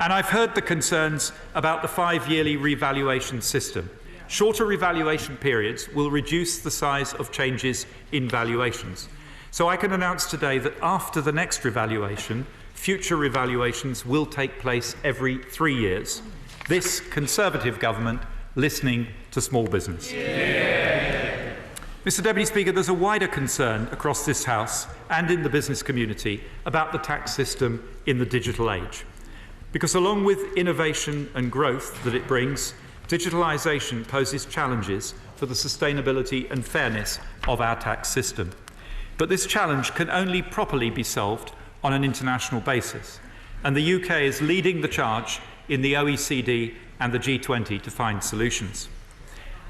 And I've heard the concerns about the 5-yearly revaluation system. Shorter revaluation periods will reduce the size of changes in valuations. So I can announce today that after the next revaluation, future revaluations will take place every 3 years. This Conservative government listening to small business. Yeah. Mr Deputy Speaker, there's a wider concern across this House and in the business community about the tax system in the digital age. Because along with innovation and growth that it brings, digitalisation poses challenges for the sustainability and fairness of our tax system. But this challenge can only properly be solved on an international basis, and the UK is leading the charge in the OECD and the G20 to find solutions.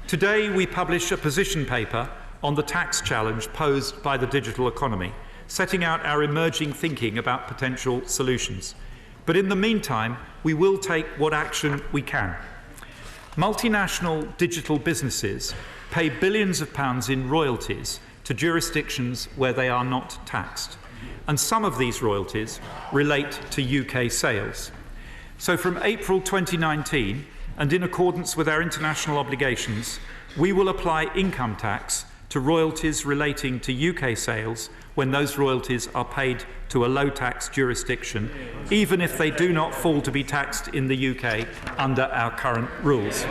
Today we publish a position paper on the tax challenge posed by the digital economy, setting out our emerging thinking about potential solutions. But in the meantime, we will take what action we can. Multinational digital businesses pay billions of pounds in royalties to jurisdictions where they are not taxed, and some of these royalties relate to UK sales. So from April 2019, and in accordance with our international obligations, we will apply income tax to royalties relating to UK sales when those royalties are paid to a low-tax jurisdiction, even if they do not fall to be taxed in the UK under our current rules.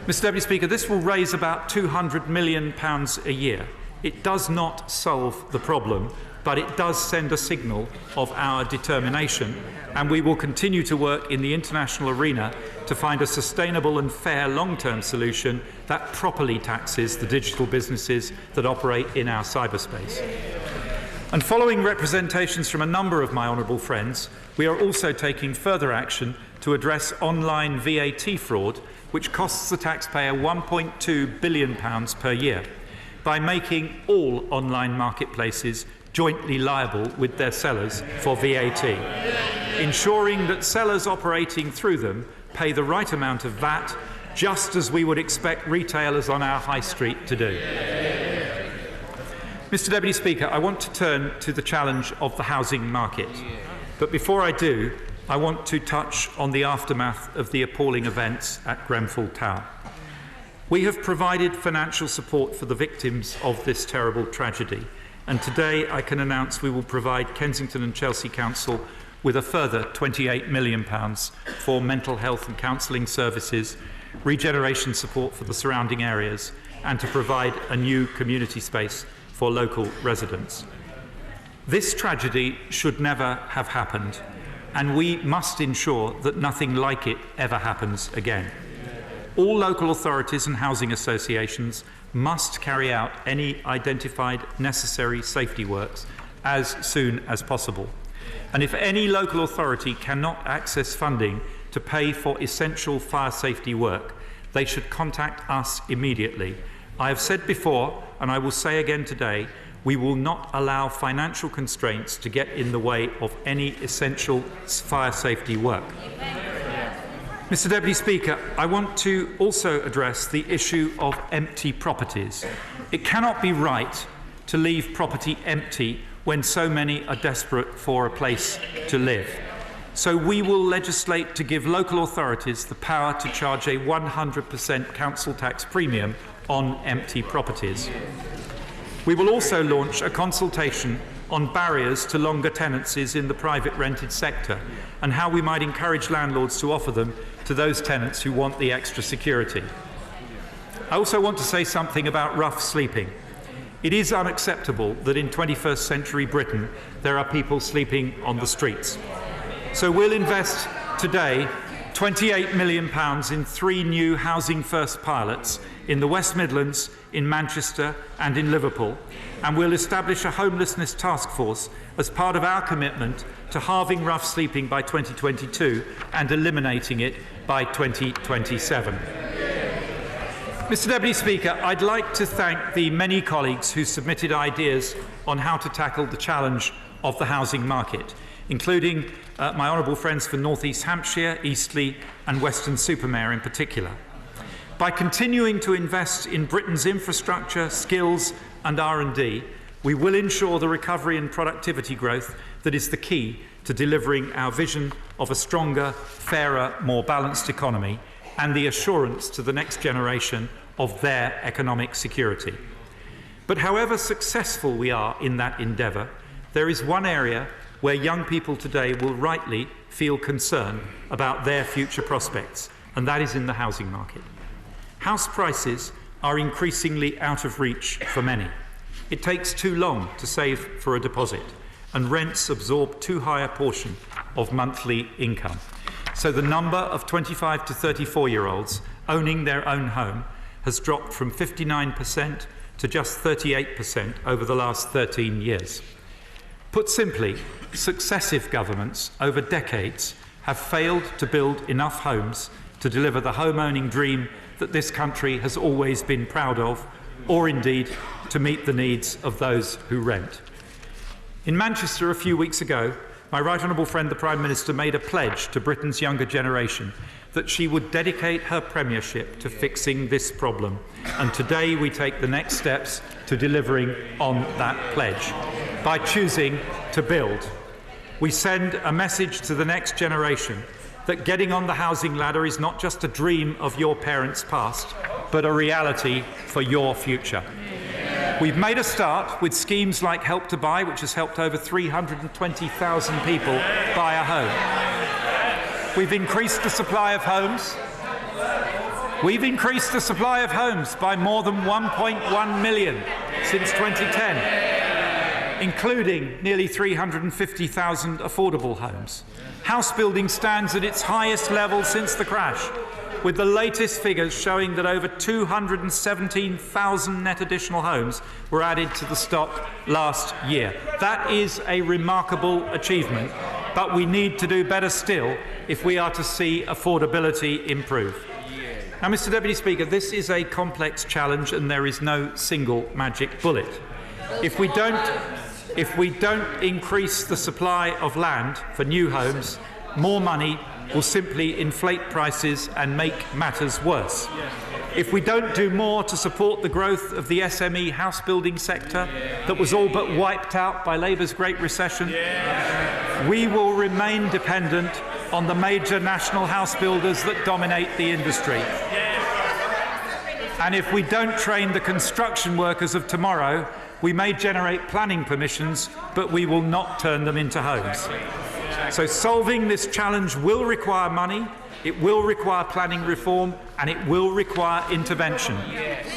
Mr Deputy Speaker, this will raise about £200 million a year. It does not solve the problem, but it does send a signal of our determination, and we will continue to work in the international arena to find a sustainable and fair long-term solution that properly taxes the digital businesses that operate in our cyberspace. And following representations from a number of my honourable friends, we are also taking further action to address online VAT fraud, which costs the taxpayer £1.2 billion per year, by making all online marketplaces jointly liable with their sellers for VAT, ensuring that sellers operating through them pay the right amount of VAT, just as we would expect retailers on our high street to do. Mr Deputy Speaker, I want to turn to the challenge of the housing market. But before I do, I want to touch on the aftermath of the appalling events at Grenfell Tower. We have provided financial support for the victims of this terrible tragedy, and today I can announce we will provide Kensington and Chelsea Council with a further £28 million for mental health and counselling services, regeneration support for the surrounding areas, and to provide a new community space for local residents. This tragedy should never have happened, and we must ensure that nothing like it ever happens again. All local authorities and housing associations must carry out any identified necessary safety works as soon as possible. And if any local authority cannot access funding to pay for essential fire safety work, they should contact us immediately. I have said before, and I will say again today, we will not allow financial constraints to get in the way of any essential fire safety work. Mr Deputy Speaker, I want to also address the issue of empty properties. It cannot be right to leave property empty when so many are desperate for a place to live. So we will legislate to give local authorities the power to charge a 100% council tax premium on empty properties. We will also launch a consultation on barriers to longer tenancies in the private rented sector and how we might encourage landlords to offer them to those tenants who want the extra security. I also want to say something about rough sleeping. It is unacceptable that in 21st century Britain there are people sleeping on the streets. So we'll invest today £28 million in 3 new Housing First pilots in the West Midlands, in Manchester and in Liverpool, and we'll establish a homelessness task force as part of our commitment to halving rough sleeping by 2022 and eliminating it by 2027. Mr Deputy Speaker, I'd like to thank the many colleagues who submitted ideas on how to tackle the challenge of the housing market, including my honourable friends for North East Hampshire, Eastleigh and Weston-super-Mare in particular. By continuing to invest in Britain's infrastructure, skills and R&D, we will ensure the recovery and productivity growth that is the key to delivering our vision of a stronger, fairer, more balanced economy and the assurance to the next generation of their economic security. But however successful we are in that endeavour, there is one area where young people today will rightly feel concern about their future prospects, and that is in the housing market. House prices are increasingly out of reach for many. It takes too long to save for a deposit, and rents absorb too high a portion of monthly income. So the number of 25 to 34-year-olds owning their own home has dropped from 59% to just 38% over the last 13 years. Put simply, successive governments over decades have failed to build enough homes to deliver the home-owning dream that this country has always been proud of, or indeed to meet the needs of those who rent. In Manchester a few weeks ago, my right honourable friend the Prime Minister made a pledge to Britain's younger generation that she would dedicate her premiership to fixing this problem, and today we take the next steps to delivering on that pledge by choosing to build. We send a message to the next generation that getting on the housing ladder is not just a dream of your parents' past, but a reality for your future. We've made a start with schemes like Help to Buy, which has helped over 320,000 people buy a home. We've increased the supply of homes. We've increased the supply of homes by more than 1.1 million since 2010, including nearly 350,000 affordable homes. House building stands at its highest level since the crash, with the latest figures showing that over 217,000 net additional homes were added to the stock last year. That is a remarkable achievement, but we need to do better still if we are to see affordability improve. Now, Mr Deputy Speaker, this is a complex challenge and there is no single magic bullet. If we don't increase the supply of land for new homes, more money will simply inflate prices and make matters worse. If we don't do more to support the growth of the SME house building sector that was all but wiped out by Labour's Great Recession, we will remain dependent on the major national house builders that dominate the industry. And if we don't train the construction workers of tomorrow, we may generate planning permissions, but we will not turn them into homes. So solving this challenge will require money, it will require planning reform, and it will require intervention.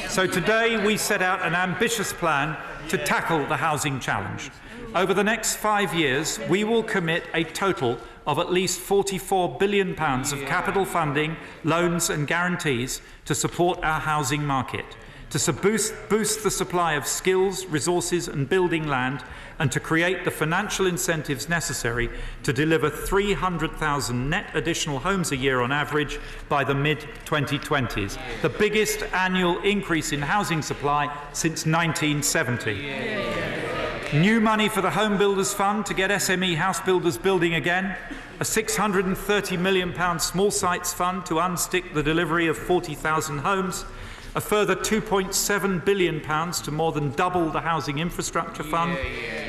So today we set out an ambitious plan to tackle the housing challenge. Over the next 5 years, we will commit a total of at least £44 billion of capital funding, loans and guarantees to support our housing market, to boost the supply of skills, resources and building land, and to create the financial incentives necessary to deliver 300,000 net additional homes a year on average by the mid-2020s, the biggest annual increase in housing supply since 1970. New money for the Home Builders Fund to get SME house builders building again, a £630 million small sites fund to unstick the delivery of 40,000 homes, a further £2.7 billion to more than double the Housing Infrastructure Fund,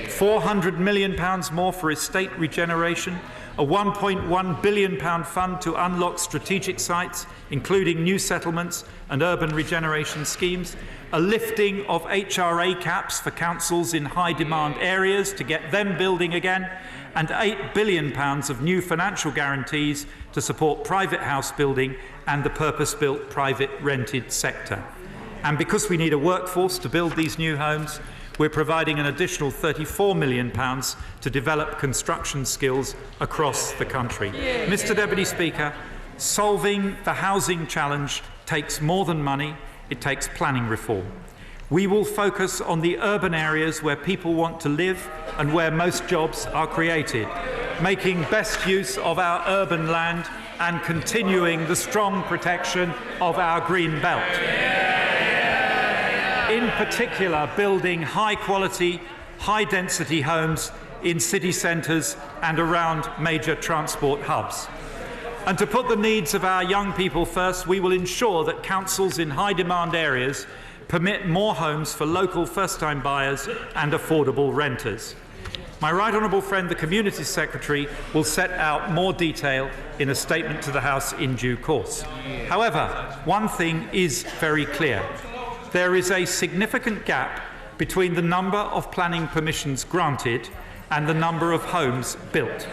£400 million more for estate regeneration, a £1.1 billion fund to unlock strategic sites, including new settlements and urban regeneration schemes, a lifting of HRA caps for councils in high-demand areas to get them building again, and £8 billion of new financial guarantees to support private house building and the purpose-built private rented sector. And because we need a workforce to build these new homes, we're providing an additional £34 million to develop construction skills across the country. Mr Deputy Speaker, solving the housing challenge takes more than money, it takes planning reform. We will focus on the urban areas where people want to live and where most jobs are created, making best use of our urban land and continuing the strong protection of our green belt. in particular building high-quality, high-density homes in city centres and around major transport hubs. And to put the needs of our young people first, we will ensure that councils in high-demand areas permit more homes for local first-time buyers and affordable renters. My right honourable friend, the Communities Secretary, will set out more detail in a statement to the House in due course. However, one thing is very clear. There is a significant gap between the number of planning permissions granted and the number of homes built.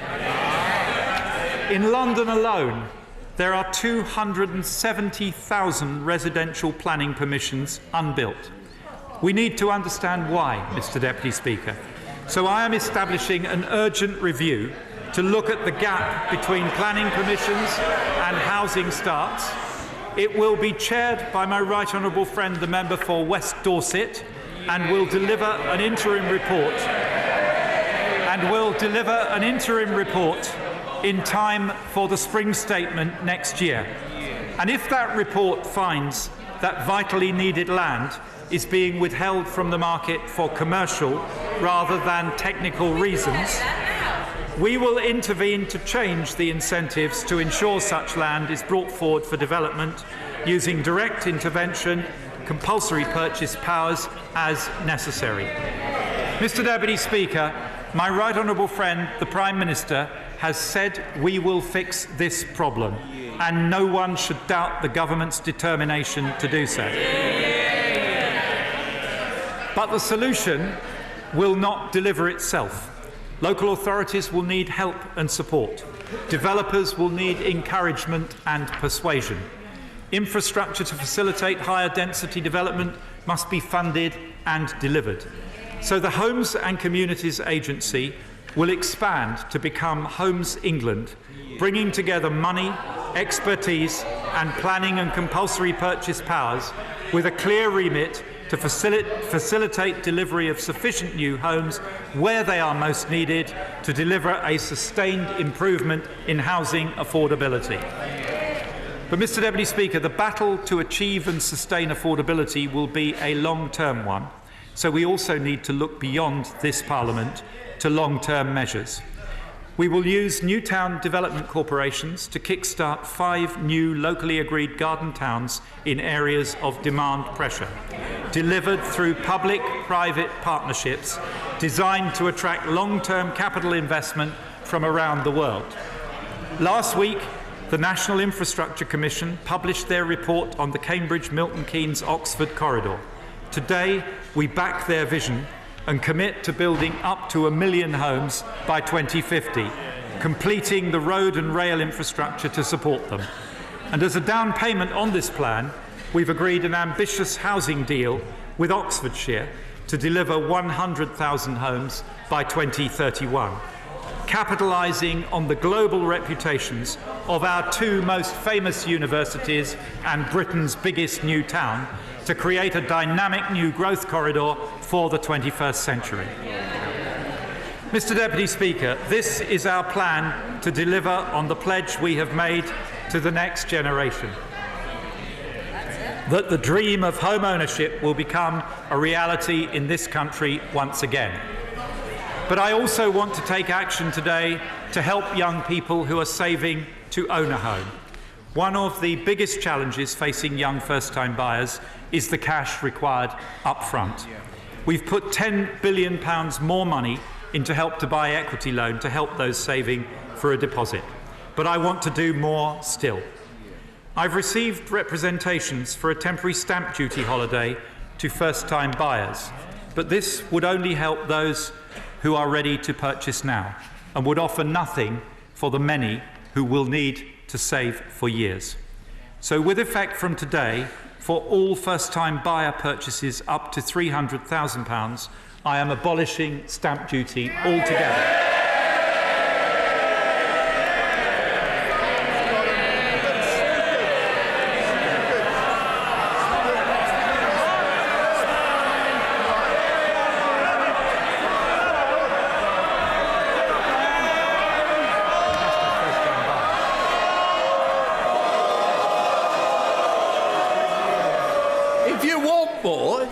In London alone, there are 270,000 residential planning permissions unbuilt. We need to understand why, Mr. Deputy Speaker. So I am establishing an urgent review to look at the gap between planning permissions and housing starts. It will be chaired by my right honourable friend, the member for West Dorset, and will deliver an interim report in time for the spring statement next year. And if that report finds that vitally needed land is being withheld from the market for commercial rather than technical reasons, we will intervene to change the incentives to ensure such land is brought forward for development using direct intervention, compulsory purchase powers as necessary. Mr. Deputy Speaker, my right honourable friend, the Prime Minister, has said we will fix this problem, and no one should doubt the government's determination to do so. But the solution will not deliver itself. Local authorities will need help and support. Developers will need encouragement and persuasion. Infrastructure to facilitate higher density development must be funded and delivered. So the Homes and Communities Agency will expand to become Homes England, bringing together money, expertise and planning and compulsory purchase powers with a clear remit to facilitate delivery of sufficient new homes where they are most needed to deliver a sustained improvement in housing affordability. But, Mr. Deputy Speaker, the battle to achieve and sustain affordability will be a long-term one, so we also need to look beyond this Parliament to long-term measures. We will use new town development corporations to kickstart 5 new locally agreed garden towns in areas of demand pressure, delivered through public-private partnerships designed to attract long-term capital investment from around the world. Last week, the National Infrastructure Commission published their report on the Cambridge-Milton Keynes-Oxford corridor. Today, we back their vision and commit to building up to 1 million homes by 2050, completing the road and rail infrastructure to support them. And as a down payment on this plan, we've agreed an ambitious housing deal with Oxfordshire to deliver 100,000 homes by 2031, capitalising on the global reputations of our 2 most famous universities and Britain's biggest new town to create a dynamic new growth corridor for the 21st century. Mr. Deputy Speaker, this is our plan to deliver on the pledge we have made to the next generation, that the dream of home ownership will become a reality in this country once again. But I also want to take action today to help young people who are saving to own a home. One of the biggest challenges facing young first-time buyers is the cash required up front. We've put £10 billion more money into Help to Buy equity loan to help those saving for a deposit. But I want to do more still. I've received representations for a temporary stamp duty holiday to first-time buyers, but this would only help those who are ready to purchase now and would offer nothing for the many who will need to save for years. So with effect from today, for all first-time buyer purchases up to £300,000, I am abolishing stamp duty altogether.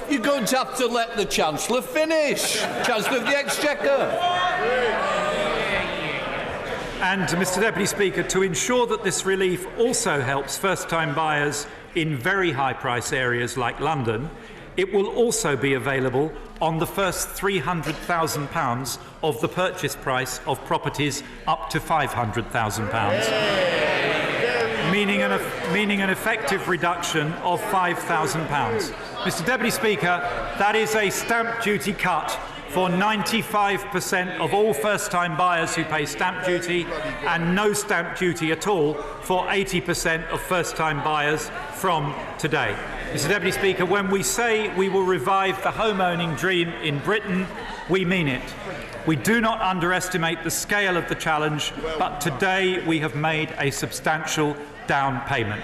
You're going to have to let the Chancellor finish. Chancellor of the Exchequer. And, Mr Deputy Speaker, to ensure that this relief also helps first-time buyers in very high-price areas like London, it will also be available on the first £300,000 of the purchase price of properties up to £500,000, meaning an effective reduction of £5,000. Mr Deputy Speaker, that is a stamp duty cut for 95% of all first-time buyers who pay stamp duty and no stamp duty at all for 80% of first-time buyers from today. Mr Deputy Speaker, when we say we will revive the home-owning dream in Britain, we mean it. We do not underestimate the scale of the challenge, but today we have made a substantial down payment.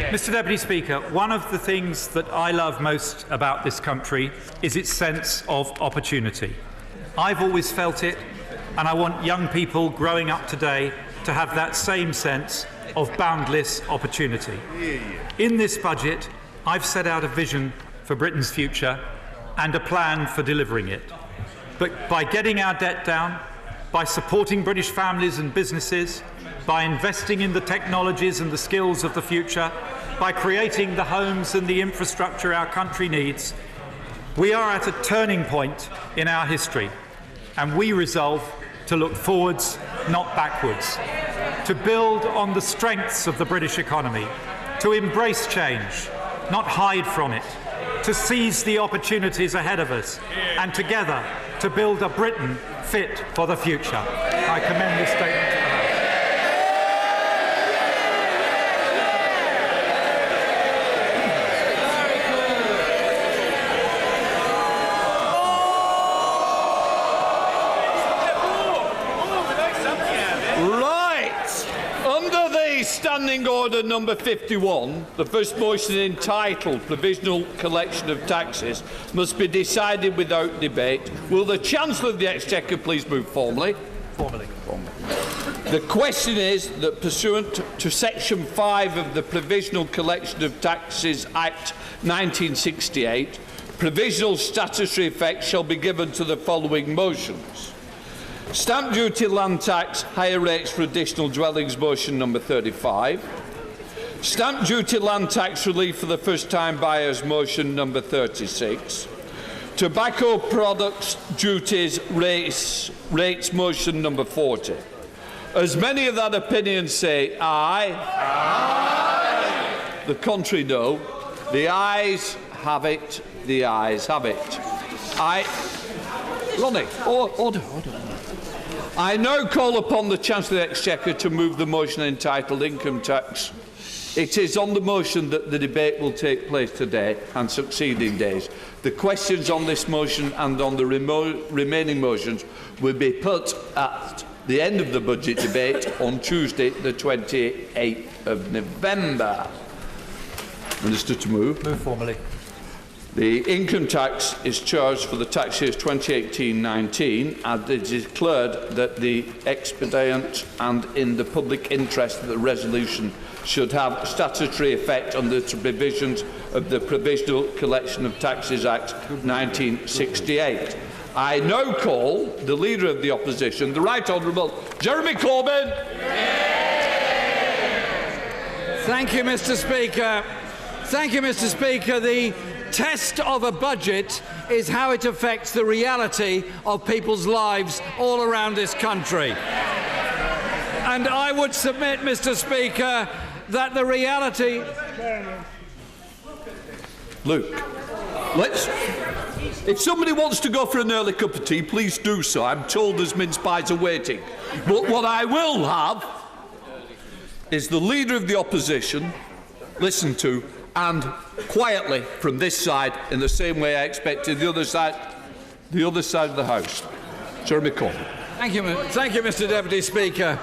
Mr Deputy Speaker, one of the things that I love most about this country is its sense of opportunity. I've always felt it, and I want young people growing up today to have that same sense of boundless opportunity. In this budget, I've set out a vision for Britain's future and a plan for delivering it. But by getting our debt down, by supporting British families and businesses, by investing in the technologies and the skills of the future, by creating the homes and the infrastructure our country needs, we are at a turning point in our history, and we resolve to look forwards, not backwards, to build on the strengths of the British economy, to embrace change, not hide from it, to seize the opportunities ahead of us, and together to build a Britain fit for the future. I commend this statement to the House. Standing Order number 51, the first motion entitled Provisional Collection of Taxes must be decided without debate. Will the Chancellor of the Exchequer please move formally? Formally. The question is that pursuant to Section 5 of the Provisional Collection of Taxes Act 1968, provisional statutory effect shall be given to the following motions. Stamp duty, land tax, higher rates for additional dwellings, motion number 35. Stamp duty, land tax relief for the first-time buyers, motion number 36. Tobacco products, duties, rates, motion number 40. As many of that opinion say aye. Aye. The contrary no. The ayes have it. The ayes have it. Ronnie, order. I now call upon the Chancellor of the Exchequer to move the motion entitled Income Tax. It is on the motion that the debate will take place today and succeeding days. The questions on this motion and on the remaining motions will be put at the end of the budget debate on Tuesday, the 28th of November. Minister to move. Move formally. The income tax is charged for the tax years 2018-19, and it is declared that the expedient and in the public interest of the resolution should have statutory effect under the provisions of the Provisional Collection of Taxes Act 1968. I now call the Leader of the Opposition, the Right Honourable Jeremy Corbyn. Thank you, Mr. Speaker. Thank you, Mr. Speaker. The test of a budget is how it affects the reality of people's lives all around this country. And I would submit, Mr. Speaker, that the reality... Luke, if somebody wants to go for an early cup of tea, please do so. I'm told there's mince pies are waiting. But what I will have is the Leader of the Opposition listen to, and quietly from this side, in the same way I expected the other side of the House. Jeremy Corbyn. Thank you, Mr. Deputy Speaker.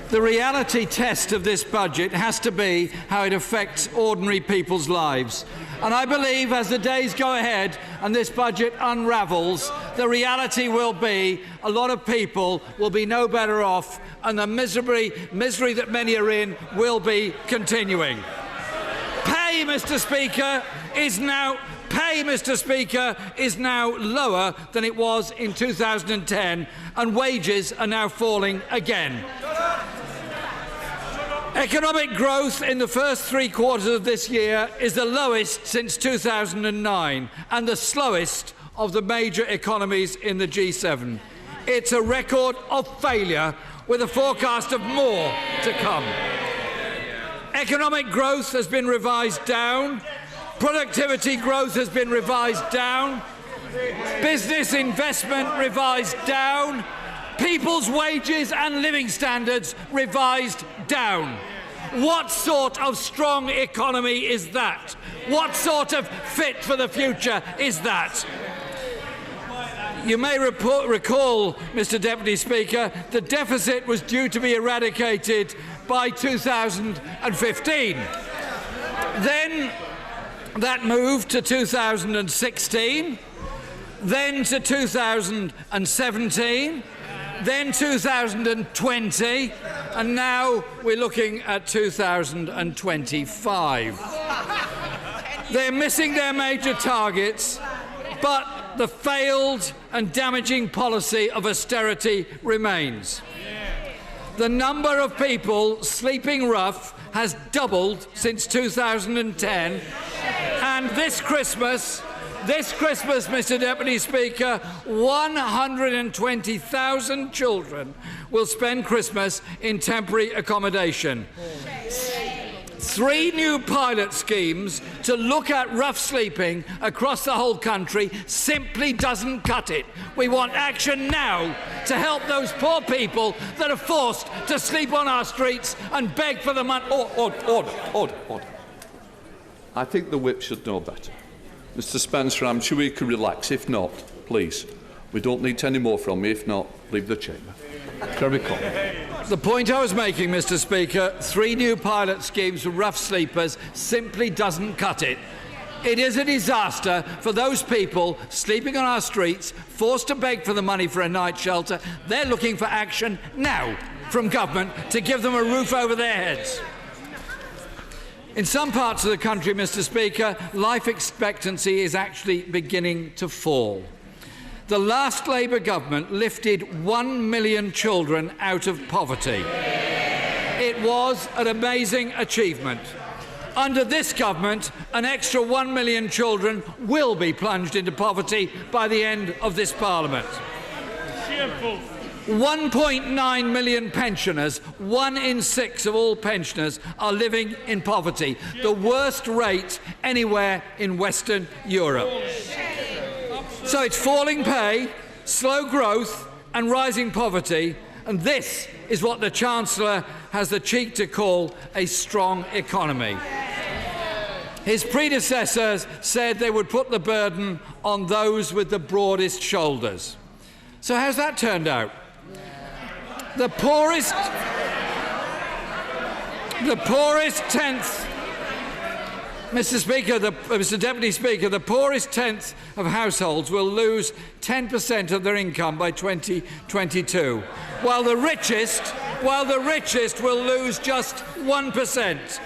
The reality test of this budget has to be how it affects ordinary people's lives. And I believe as the days go ahead and this budget unravels, the reality will be a lot of people will be no better off, and the misery that many are in will be continuing. Pay Mr. Speaker, is now lower than it was in 2010, and wages are now falling again. Economic growth in the first 3 quarters of this year is the lowest since 2009 and the slowest of the major economies in the G7. It's a record of failure with a forecast of more to come. Economic growth has been revised down. Productivity growth has been revised down. Business investment revised down. People's wages and living standards revised down. What sort of strong economy is that? What sort of fit for the future is that? You may recall, Mr. Deputy Speaker, the deficit was due to be eradicated by 2015. Then that moved to 2016, then to 2017, then 2020, and now we're looking at 2025. They're missing their major targets, but the failed and damaging policy of austerity remains. The number of people sleeping rough has doubled since 2010, and this Christmas, Mr. Deputy Speaker, 120,000 children will spend Christmas in temporary accommodation. 3 new pilot schemes to look at rough sleeping across the whole country simply doesn't cut it. We want action now to help those poor people that are forced to sleep on our streets and beg for the money. Order. I think the whip should know better. Mr. Spencer, I'm sure we can relax. If not, please. We don't need any more from me. If not, leave the chamber. Carry on. The point I was making, Mr. Speaker, 3 new pilot schemes for rough sleepers simply doesn't cut it. It is a disaster for those people sleeping on our streets, forced to beg for the money for a night shelter. They're looking for action now from government to give them a roof over their heads. In some parts of the country, Mr. Speaker, life expectancy is actually beginning to fall. The last Labour government lifted 1 million children out of poverty. It was an amazing achievement. Under this government, an extra 1 million children will be plunged into poverty by the end of this Parliament. 1.9 million pensioners, 1 in 6 of all pensioners, are living in poverty, the worst rate anywhere in Western Europe. So it's falling pay, slow growth and rising poverty, and this is what the Chancellor has the cheek to call a strong economy. His predecessors said they would put the burden on those with the broadest shoulders. So how's that turned out? The poorest tenth, Mr. Deputy Speaker, the poorest tenth of households will lose 10% of their income by 2022, while the richest will lose just 1%.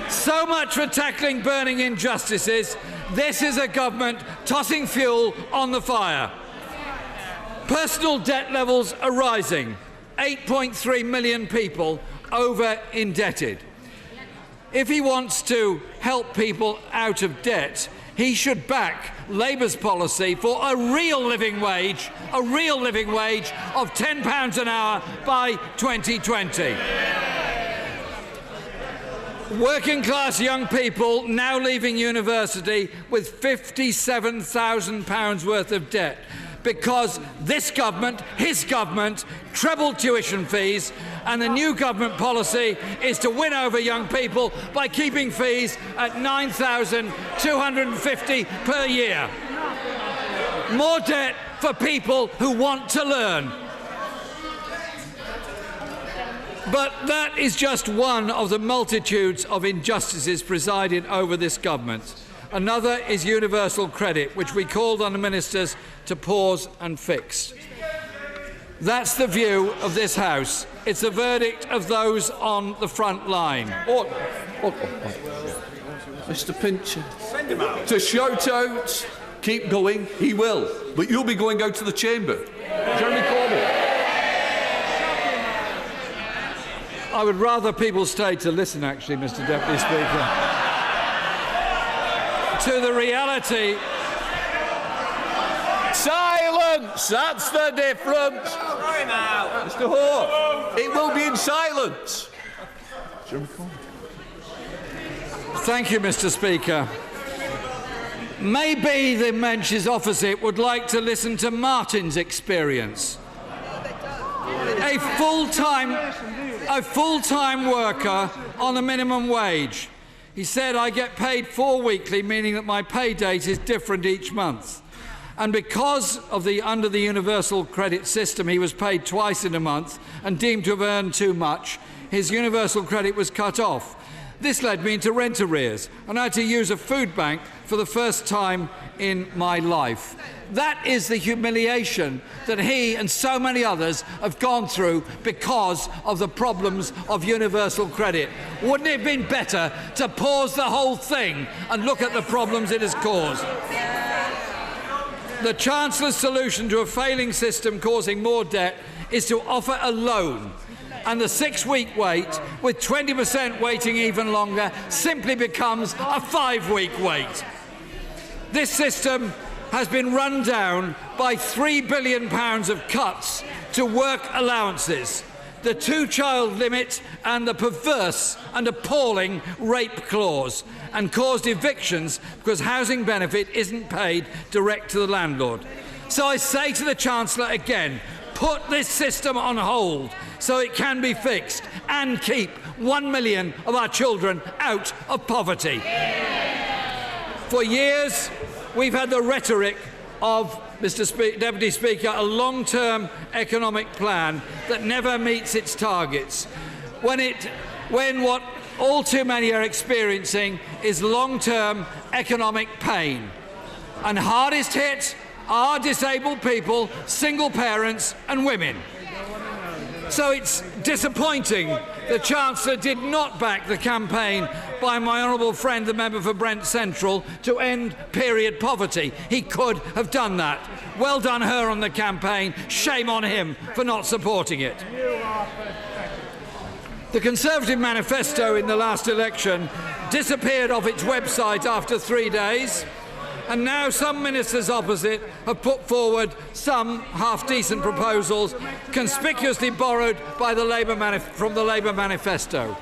So much for tackling burning injustices. This is a government tossing fuel on the fire. Personal debt levels are rising. 8.3 million people over-indebted. If he wants to help people out of debt, he should back Labour's policy for a real living wage of £10 an hour by 2020. Working-class young people now leaving university with £57,000 worth of debt because this government, his government, trebled tuition fees, and the new government policy is to win over young people by keeping fees at $9,250 per year. More debt for people who want to learn. But that is just one of the multitudes of injustices presiding over this government. Another is universal credit, which we called on the ministers to pause and fix. That's the view of this House. It's the verdict of those on the front line. Mr. Pincher. To shout out, keep going, he will. But you'll be going out to the chamber. Jeremy Corbyn. I would rather people stay to listen, actually, Mr. Deputy Speaker, to the reality. Silence! That's the difference. Mr. Hoare, it will be in silence. Thank you, Mr. Speaker. Maybe the benches opposite would like to listen to Martin's experience. A full-time worker on a minimum wage. He said, I get paid 4 weekly, meaning that my pay date is different each month. And because of under the universal credit system, he was paid twice in a month and deemed to have earned too much. His universal credit was cut off. This led me into rent arrears, and I had to use a food bank for the first time in my life. That is the humiliation that he and so many others have gone through because of the problems of universal credit. Wouldn't it have been better to pause the whole thing and look at the problems it has caused? The Chancellor's solution to a failing system causing more debt is to offer a loan. And the 6-week wait, with 20% waiting even longer, simply becomes a 5-week wait. This system has been run down by £3 billion of cuts to work allowances, the 2-child limit and the perverse and appalling rape clause, and caused evictions because housing benefit isn't paid direct to the landlord. So I say to the Chancellor again, put this system on hold so it can be fixed and keep 1 million of our children out of poverty. For years, we've had the rhetoric of, Deputy Speaker, a long-term economic plan that never meets its targets, when what all too many are experiencing is long-term economic pain. And hardest hit are disabled people, single parents and women. So it's disappointing the Chancellor did not back the campaign by my honourable friend, the member for Brent Central, to end period poverty. He could have done that. Well done her on the campaign. Shame on him for not supporting it. The Conservative manifesto in the last election disappeared off its website after 3 days. And now some ministers opposite have put forward some half-decent proposals conspicuously borrowed by from the Labour manifesto.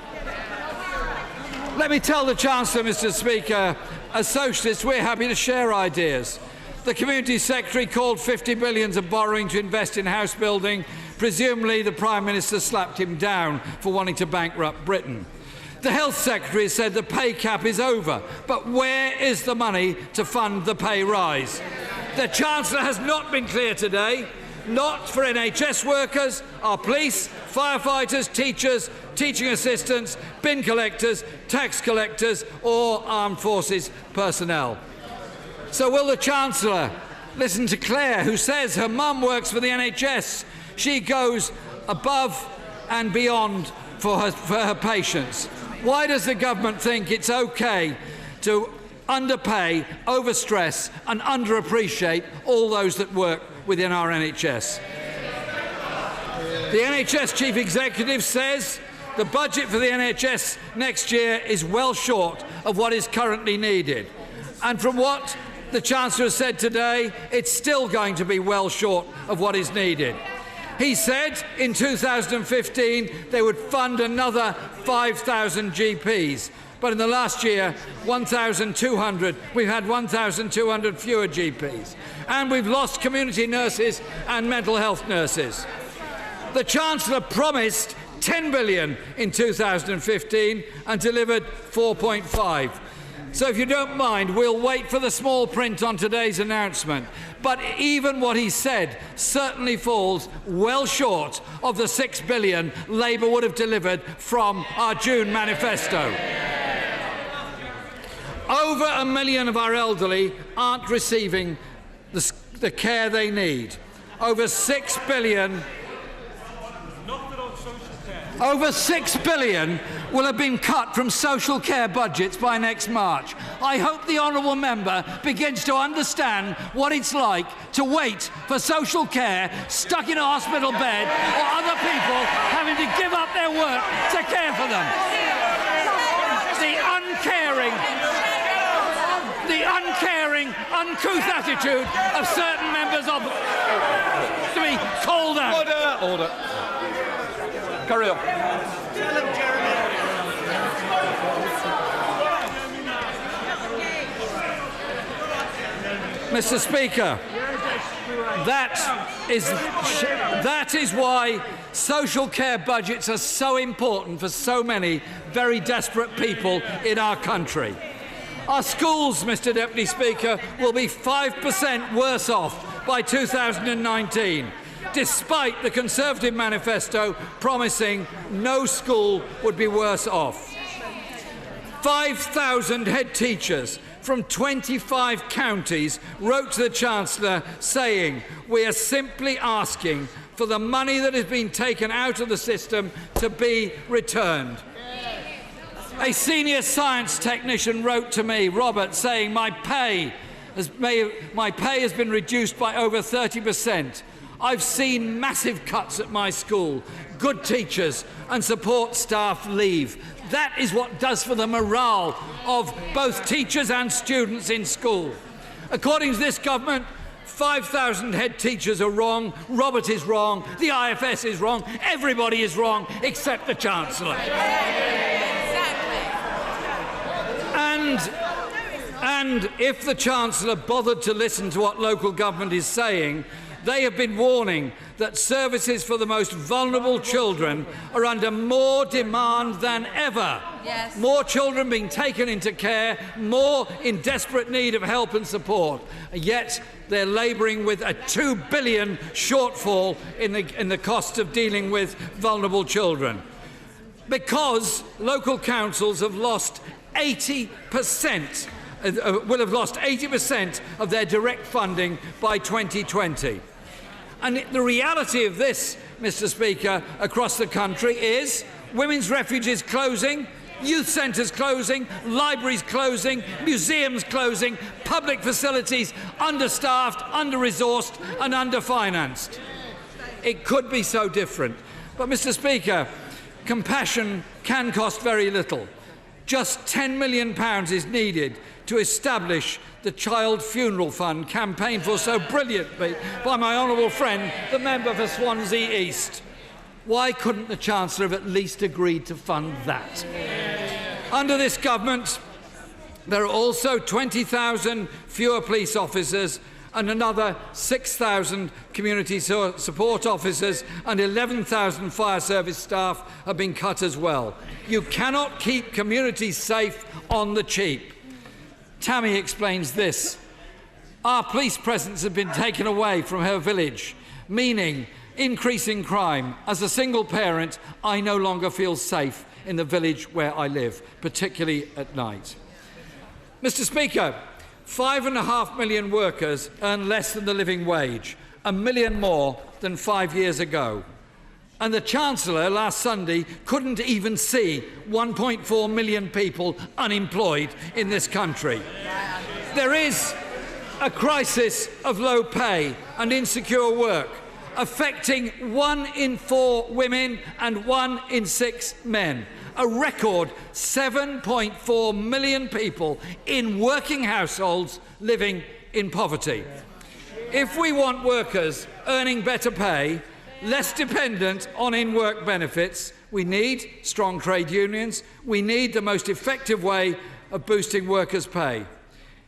Let me tell the Chancellor, Mr. Speaker, as socialists we're happy to share ideas. The Community Secretary called 50 billion of borrowing to invest in house building. Presumably the Prime Minister slapped him down for wanting to bankrupt Britain. The Health Secretary said the pay cap is over, but where is the money to fund the pay rise? The Chancellor has not been clear today, not for NHS workers, our police, firefighters, teachers, teaching assistants, bin collectors, tax collectors or armed forces personnel. So will the Chancellor listen to Claire, who says her mum works for the NHS? She goes above and beyond for her patients. Why does the government think it's OK to underpay, overstress and underappreciate all those that work within our NHS? The NHS Chief Executive says the budget for the NHS next year is well short of what is currently needed. And from what the Chancellor has said today, it's still going to be well short of what is needed. He said in 2015 they would fund another 5,000 GPs. But in the last year, 1,200, we've had 1,200 fewer GPs. And we've lost community nurses and mental health nurses. The Chancellor promised 10 billion in 2015 and delivered 4.5. So if you don't mind, we'll wait for the small print on today's announcement. But even what he said certainly falls well short of the 6 billion Labour would have delivered from our June manifesto. Over 1 million of our elderly aren't receiving the care they need. Over 6 billion... Over £6 billion will have been cut from social care budgets by next March. I hope the honourable member begins to understand what it's like to wait for social care stuck in a hospital bed or other people having to give up their work to care for them. The uncaring, uncouth attitude of certain members of to be called out. Order. Carry on. Mr. Speaker, that is why social care budgets are so important for so many very desperate people in our country. Our schools, Mr. Deputy Speaker, will be 5% worse off by 2019, despite the Conservative manifesto promising no school would be worse off. 5,000 head teachers from 25 counties wrote to the Chancellor saying, "We are simply asking for the money that has been taken out of the system to be returned." A senior science technician wrote to me, Robert, saying, my pay has been reduced by over 30%. I've seen massive cuts at my school. Good teachers and support staff leave. That is what does for the morale of both teachers and students in school. According to this government, 5,000 head teachers are wrong, Robert is wrong, the IFS is wrong, everybody is wrong except the Chancellor. And if the Chancellor bothered to listen to what local government is saying, they have been warning that services for the most vulnerable children are under more demand than ever. Yes. More children being taken into care, more in desperate need of help and support. Yet they're labouring with a £2 billion shortfall in the cost of dealing with vulnerable children. Because local councils have lost 80%, will have lost 80% of their direct funding by 2020. And the reality of this, Mr. Speaker, across the country is women's refuges closing, youth centres closing, libraries closing, museums closing, public facilities understaffed, under-resourced and under-financed. It could be so different. But, Mr. Speaker, compassion can cost very little. Just £10 million is needed to establish the Child Funeral Fund campaigned for so brilliantly by my honourable friend, the member for Swansea East. Why couldn't the Chancellor have at least agreed to fund that? Under this government, there are also 20,000 fewer police officers and another 6,000 community support officers and 11,000 fire service staff have been cut as well. You cannot keep communities safe on the cheap. Tammy explains this. Our police presence has been taken away from her village, meaning increasing crime. As a single parent, I no longer feel safe in the village where I live, particularly at night. Mr. Speaker, 5.5 million workers earn less than the living wage, 1 million more than 5 years ago. And the Chancellor last Sunday couldn't even see 1.4 million people unemployed in this country. There is a crisis of low pay and insecure work, affecting 1 in 4 women and 1 in 6 men. A record 7.4 million people in working households living in poverty. If we want workers earning better pay, less dependent on in-work benefits, we need strong trade unions. We need the most effective way of boosting workers' pay.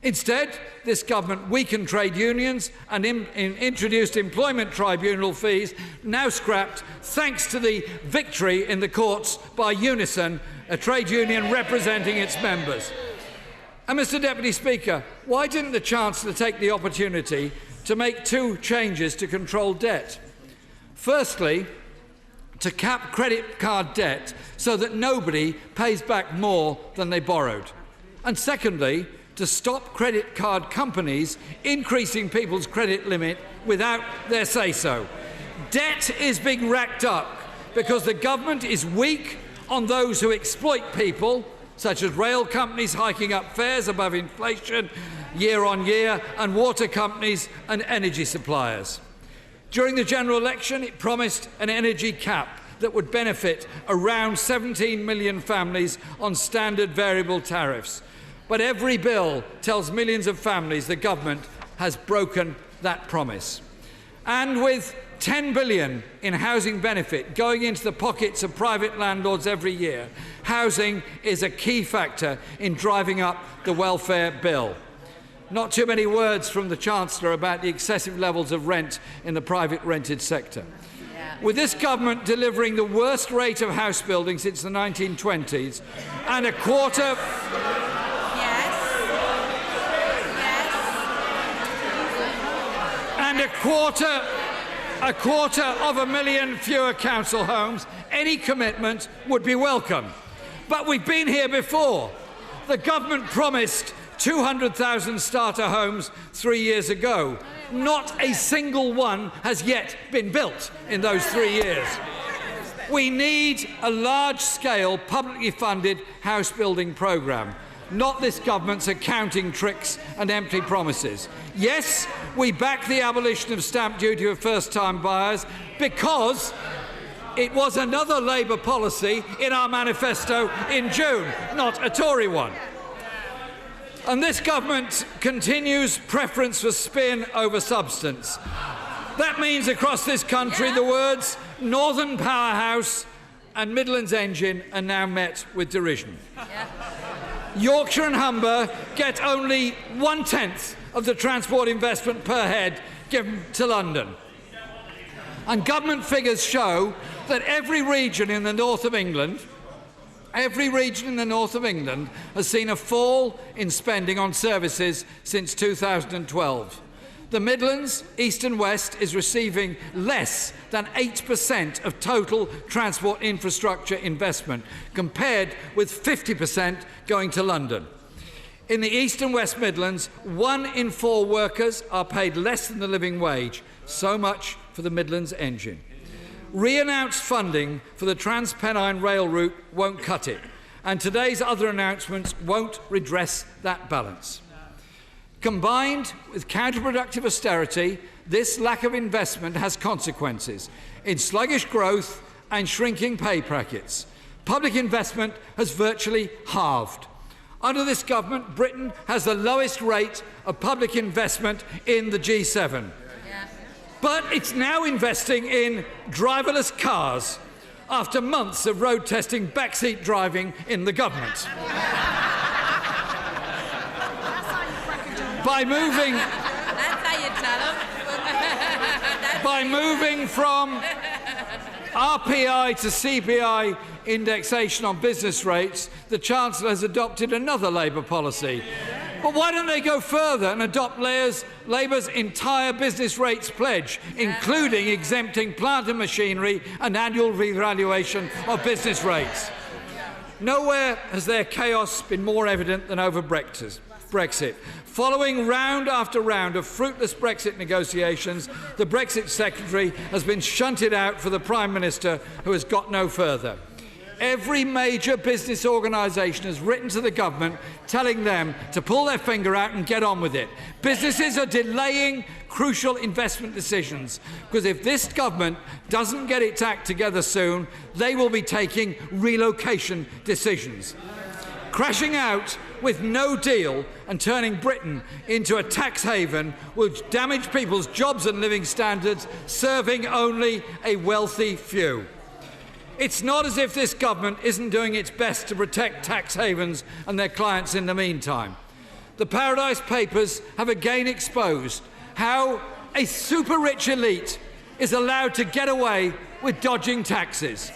Instead, this government weakened trade unions and introduced employment tribunal fees, now scrapped thanks to the victory in the courts by Unison, a trade union representing its members. And, Mr. Deputy Speaker, why didn't the Chancellor take the opportunity to make 2 changes to control debt? Firstly, to cap credit card debt so that nobody pays back more than they borrowed. And secondly, to stop credit card companies increasing people's credit limit without their say-so. Debt is being racked up because the government is weak on those who exploit people, such as rail companies hiking up fares above inflation year on year, and water companies and energy suppliers. During the general election, it promised an energy cap that would benefit around 17 million families on standard variable tariffs. But every bill tells millions of families the government has broken that promise. And with 10 billion in housing benefit going into the pockets of private landlords every year, housing is a key factor in driving up the welfare bill. Not too many words from the Chancellor about the excessive levels of rent in the private rented sector. With this government delivering the worst rate of house building since the 1920s and a quarter... And a quarter of a million fewer council homes, any commitment would be welcome. But we've been here before. The government promised 200,000 starter homes 3 years ago. Not a single one has yet been built in those 3 years. We need a large-scale, publicly funded house building programme, not this government's accounting tricks and empty promises. Yes, we back the abolition of stamp duty for first-time buyers because it was another Labour policy in our manifesto in June, not a Tory one. And this government continues preference for spin over substance. That means across this country the words Northern Powerhouse and Midlands Engine are now met with derision. Yorkshire and Humber get only 1/10 of the transport investment per head given to London. And government figures show that every region in the north of England has seen a fall in spending on services since 2012. The Midlands, East and West, is receiving less than 8% of total transport infrastructure investment, compared with 50% going to London. In the East and West Midlands, 1 in 4 workers are paid less than the living wage. So much for the Midlands Engine. Re-announced funding for the Transpennine rail route won't cut it, and today's other announcements won't redress that balance. Combined with counterproductive austerity, this lack of investment has consequences in sluggish growth and shrinking pay brackets. Public investment has virtually halved. Under this government, Britain has the lowest rate of public investment in the G7. But it's now investing in driverless cars after months of road testing backseat driving in the government. By moving from RPI to CPI indexation on business rates, the Chancellor has adopted another Labour policy. But why don't they go further and adopt Labour's entire business rates pledge, including exempting plant and machinery and annual revaluation of business rates? Nowhere has their chaos been more evident than over Brexit. Following round after round of fruitless Brexit negotiations, the Brexit Secretary has been shunted out for the Prime Minister, who has got no further. Every major business organisation has written to the government telling them to pull their finger out and get on with it. Businesses are delaying crucial investment decisions because if this government doesn't get its act together soon, they will be taking relocation decisions. Crashing out with no deal and turning Britain into a tax haven will damage people's jobs and living standards, serving only a wealthy few. It's not as if this government isn't doing its best to protect tax havens and their clients in the meantime. The Paradise Papers have again exposed how a super-rich elite is allowed to get away with dodging taxes.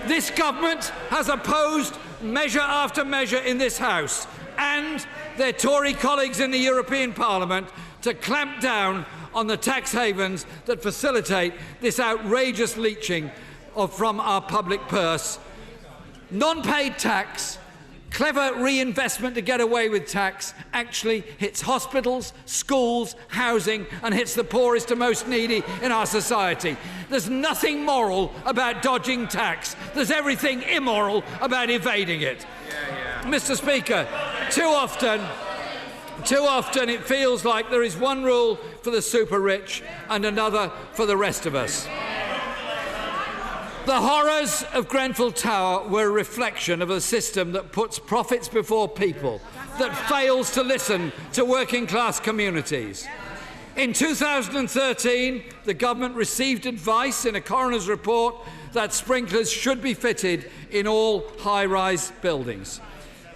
This government has opposed measure after measure in this House and their Tory colleagues in the European Parliament to clamp down on the tax havens that facilitate this outrageous leeching from our public purse. Non-paid tax Clever reinvestment to get away with tax actually hits hospitals, schools, housing, and hits the poorest and most needy in our society. There's nothing moral about dodging tax. There's everything immoral about evading it. Mr. Speaker, too often it feels like there is one rule for the super rich and another for the rest of us. The horrors of Grenfell Tower were a reflection of a system that puts profits before people, that fails to listen to working-class communities. In 2013, the government received advice in a coroner's report that sprinklers should be fitted in all high-rise buildings.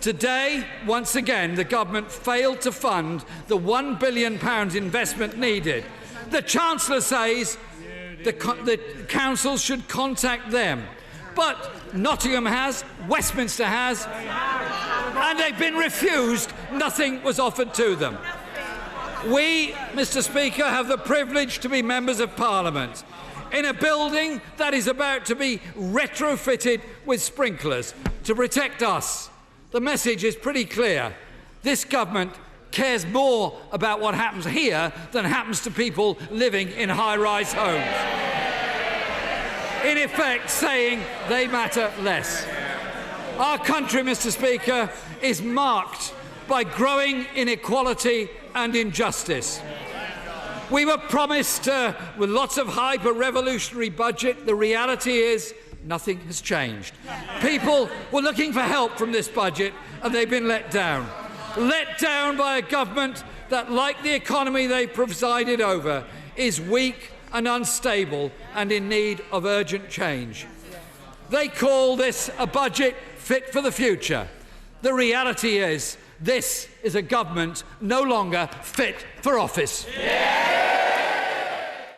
Today, once again, the government failed to fund the £1 billion investment needed. The Chancellor says the councils should contact them. But Nottingham has, Westminster has, and they've been refused. Nothing was offered to them. We, Mr. Speaker, have the privilege to be members of Parliament in a building that is about to be retrofitted with sprinklers to protect us. The message is pretty clear. This government cares more about what happens here than happens to people living in high-rise homes. In effect, saying they matter less. Our country, Mr. Speaker, is marked by growing inequality and injustice. We were promised with lots of hype a revolutionary budget. The reality is nothing has changed. People were looking for help from this budget and they've been let down. Let down by a government that, like the economy they've presided over, is weak and unstable and in need of urgent change. They call this a budget fit for the future. The reality is this is a government no longer fit for office. Yeah!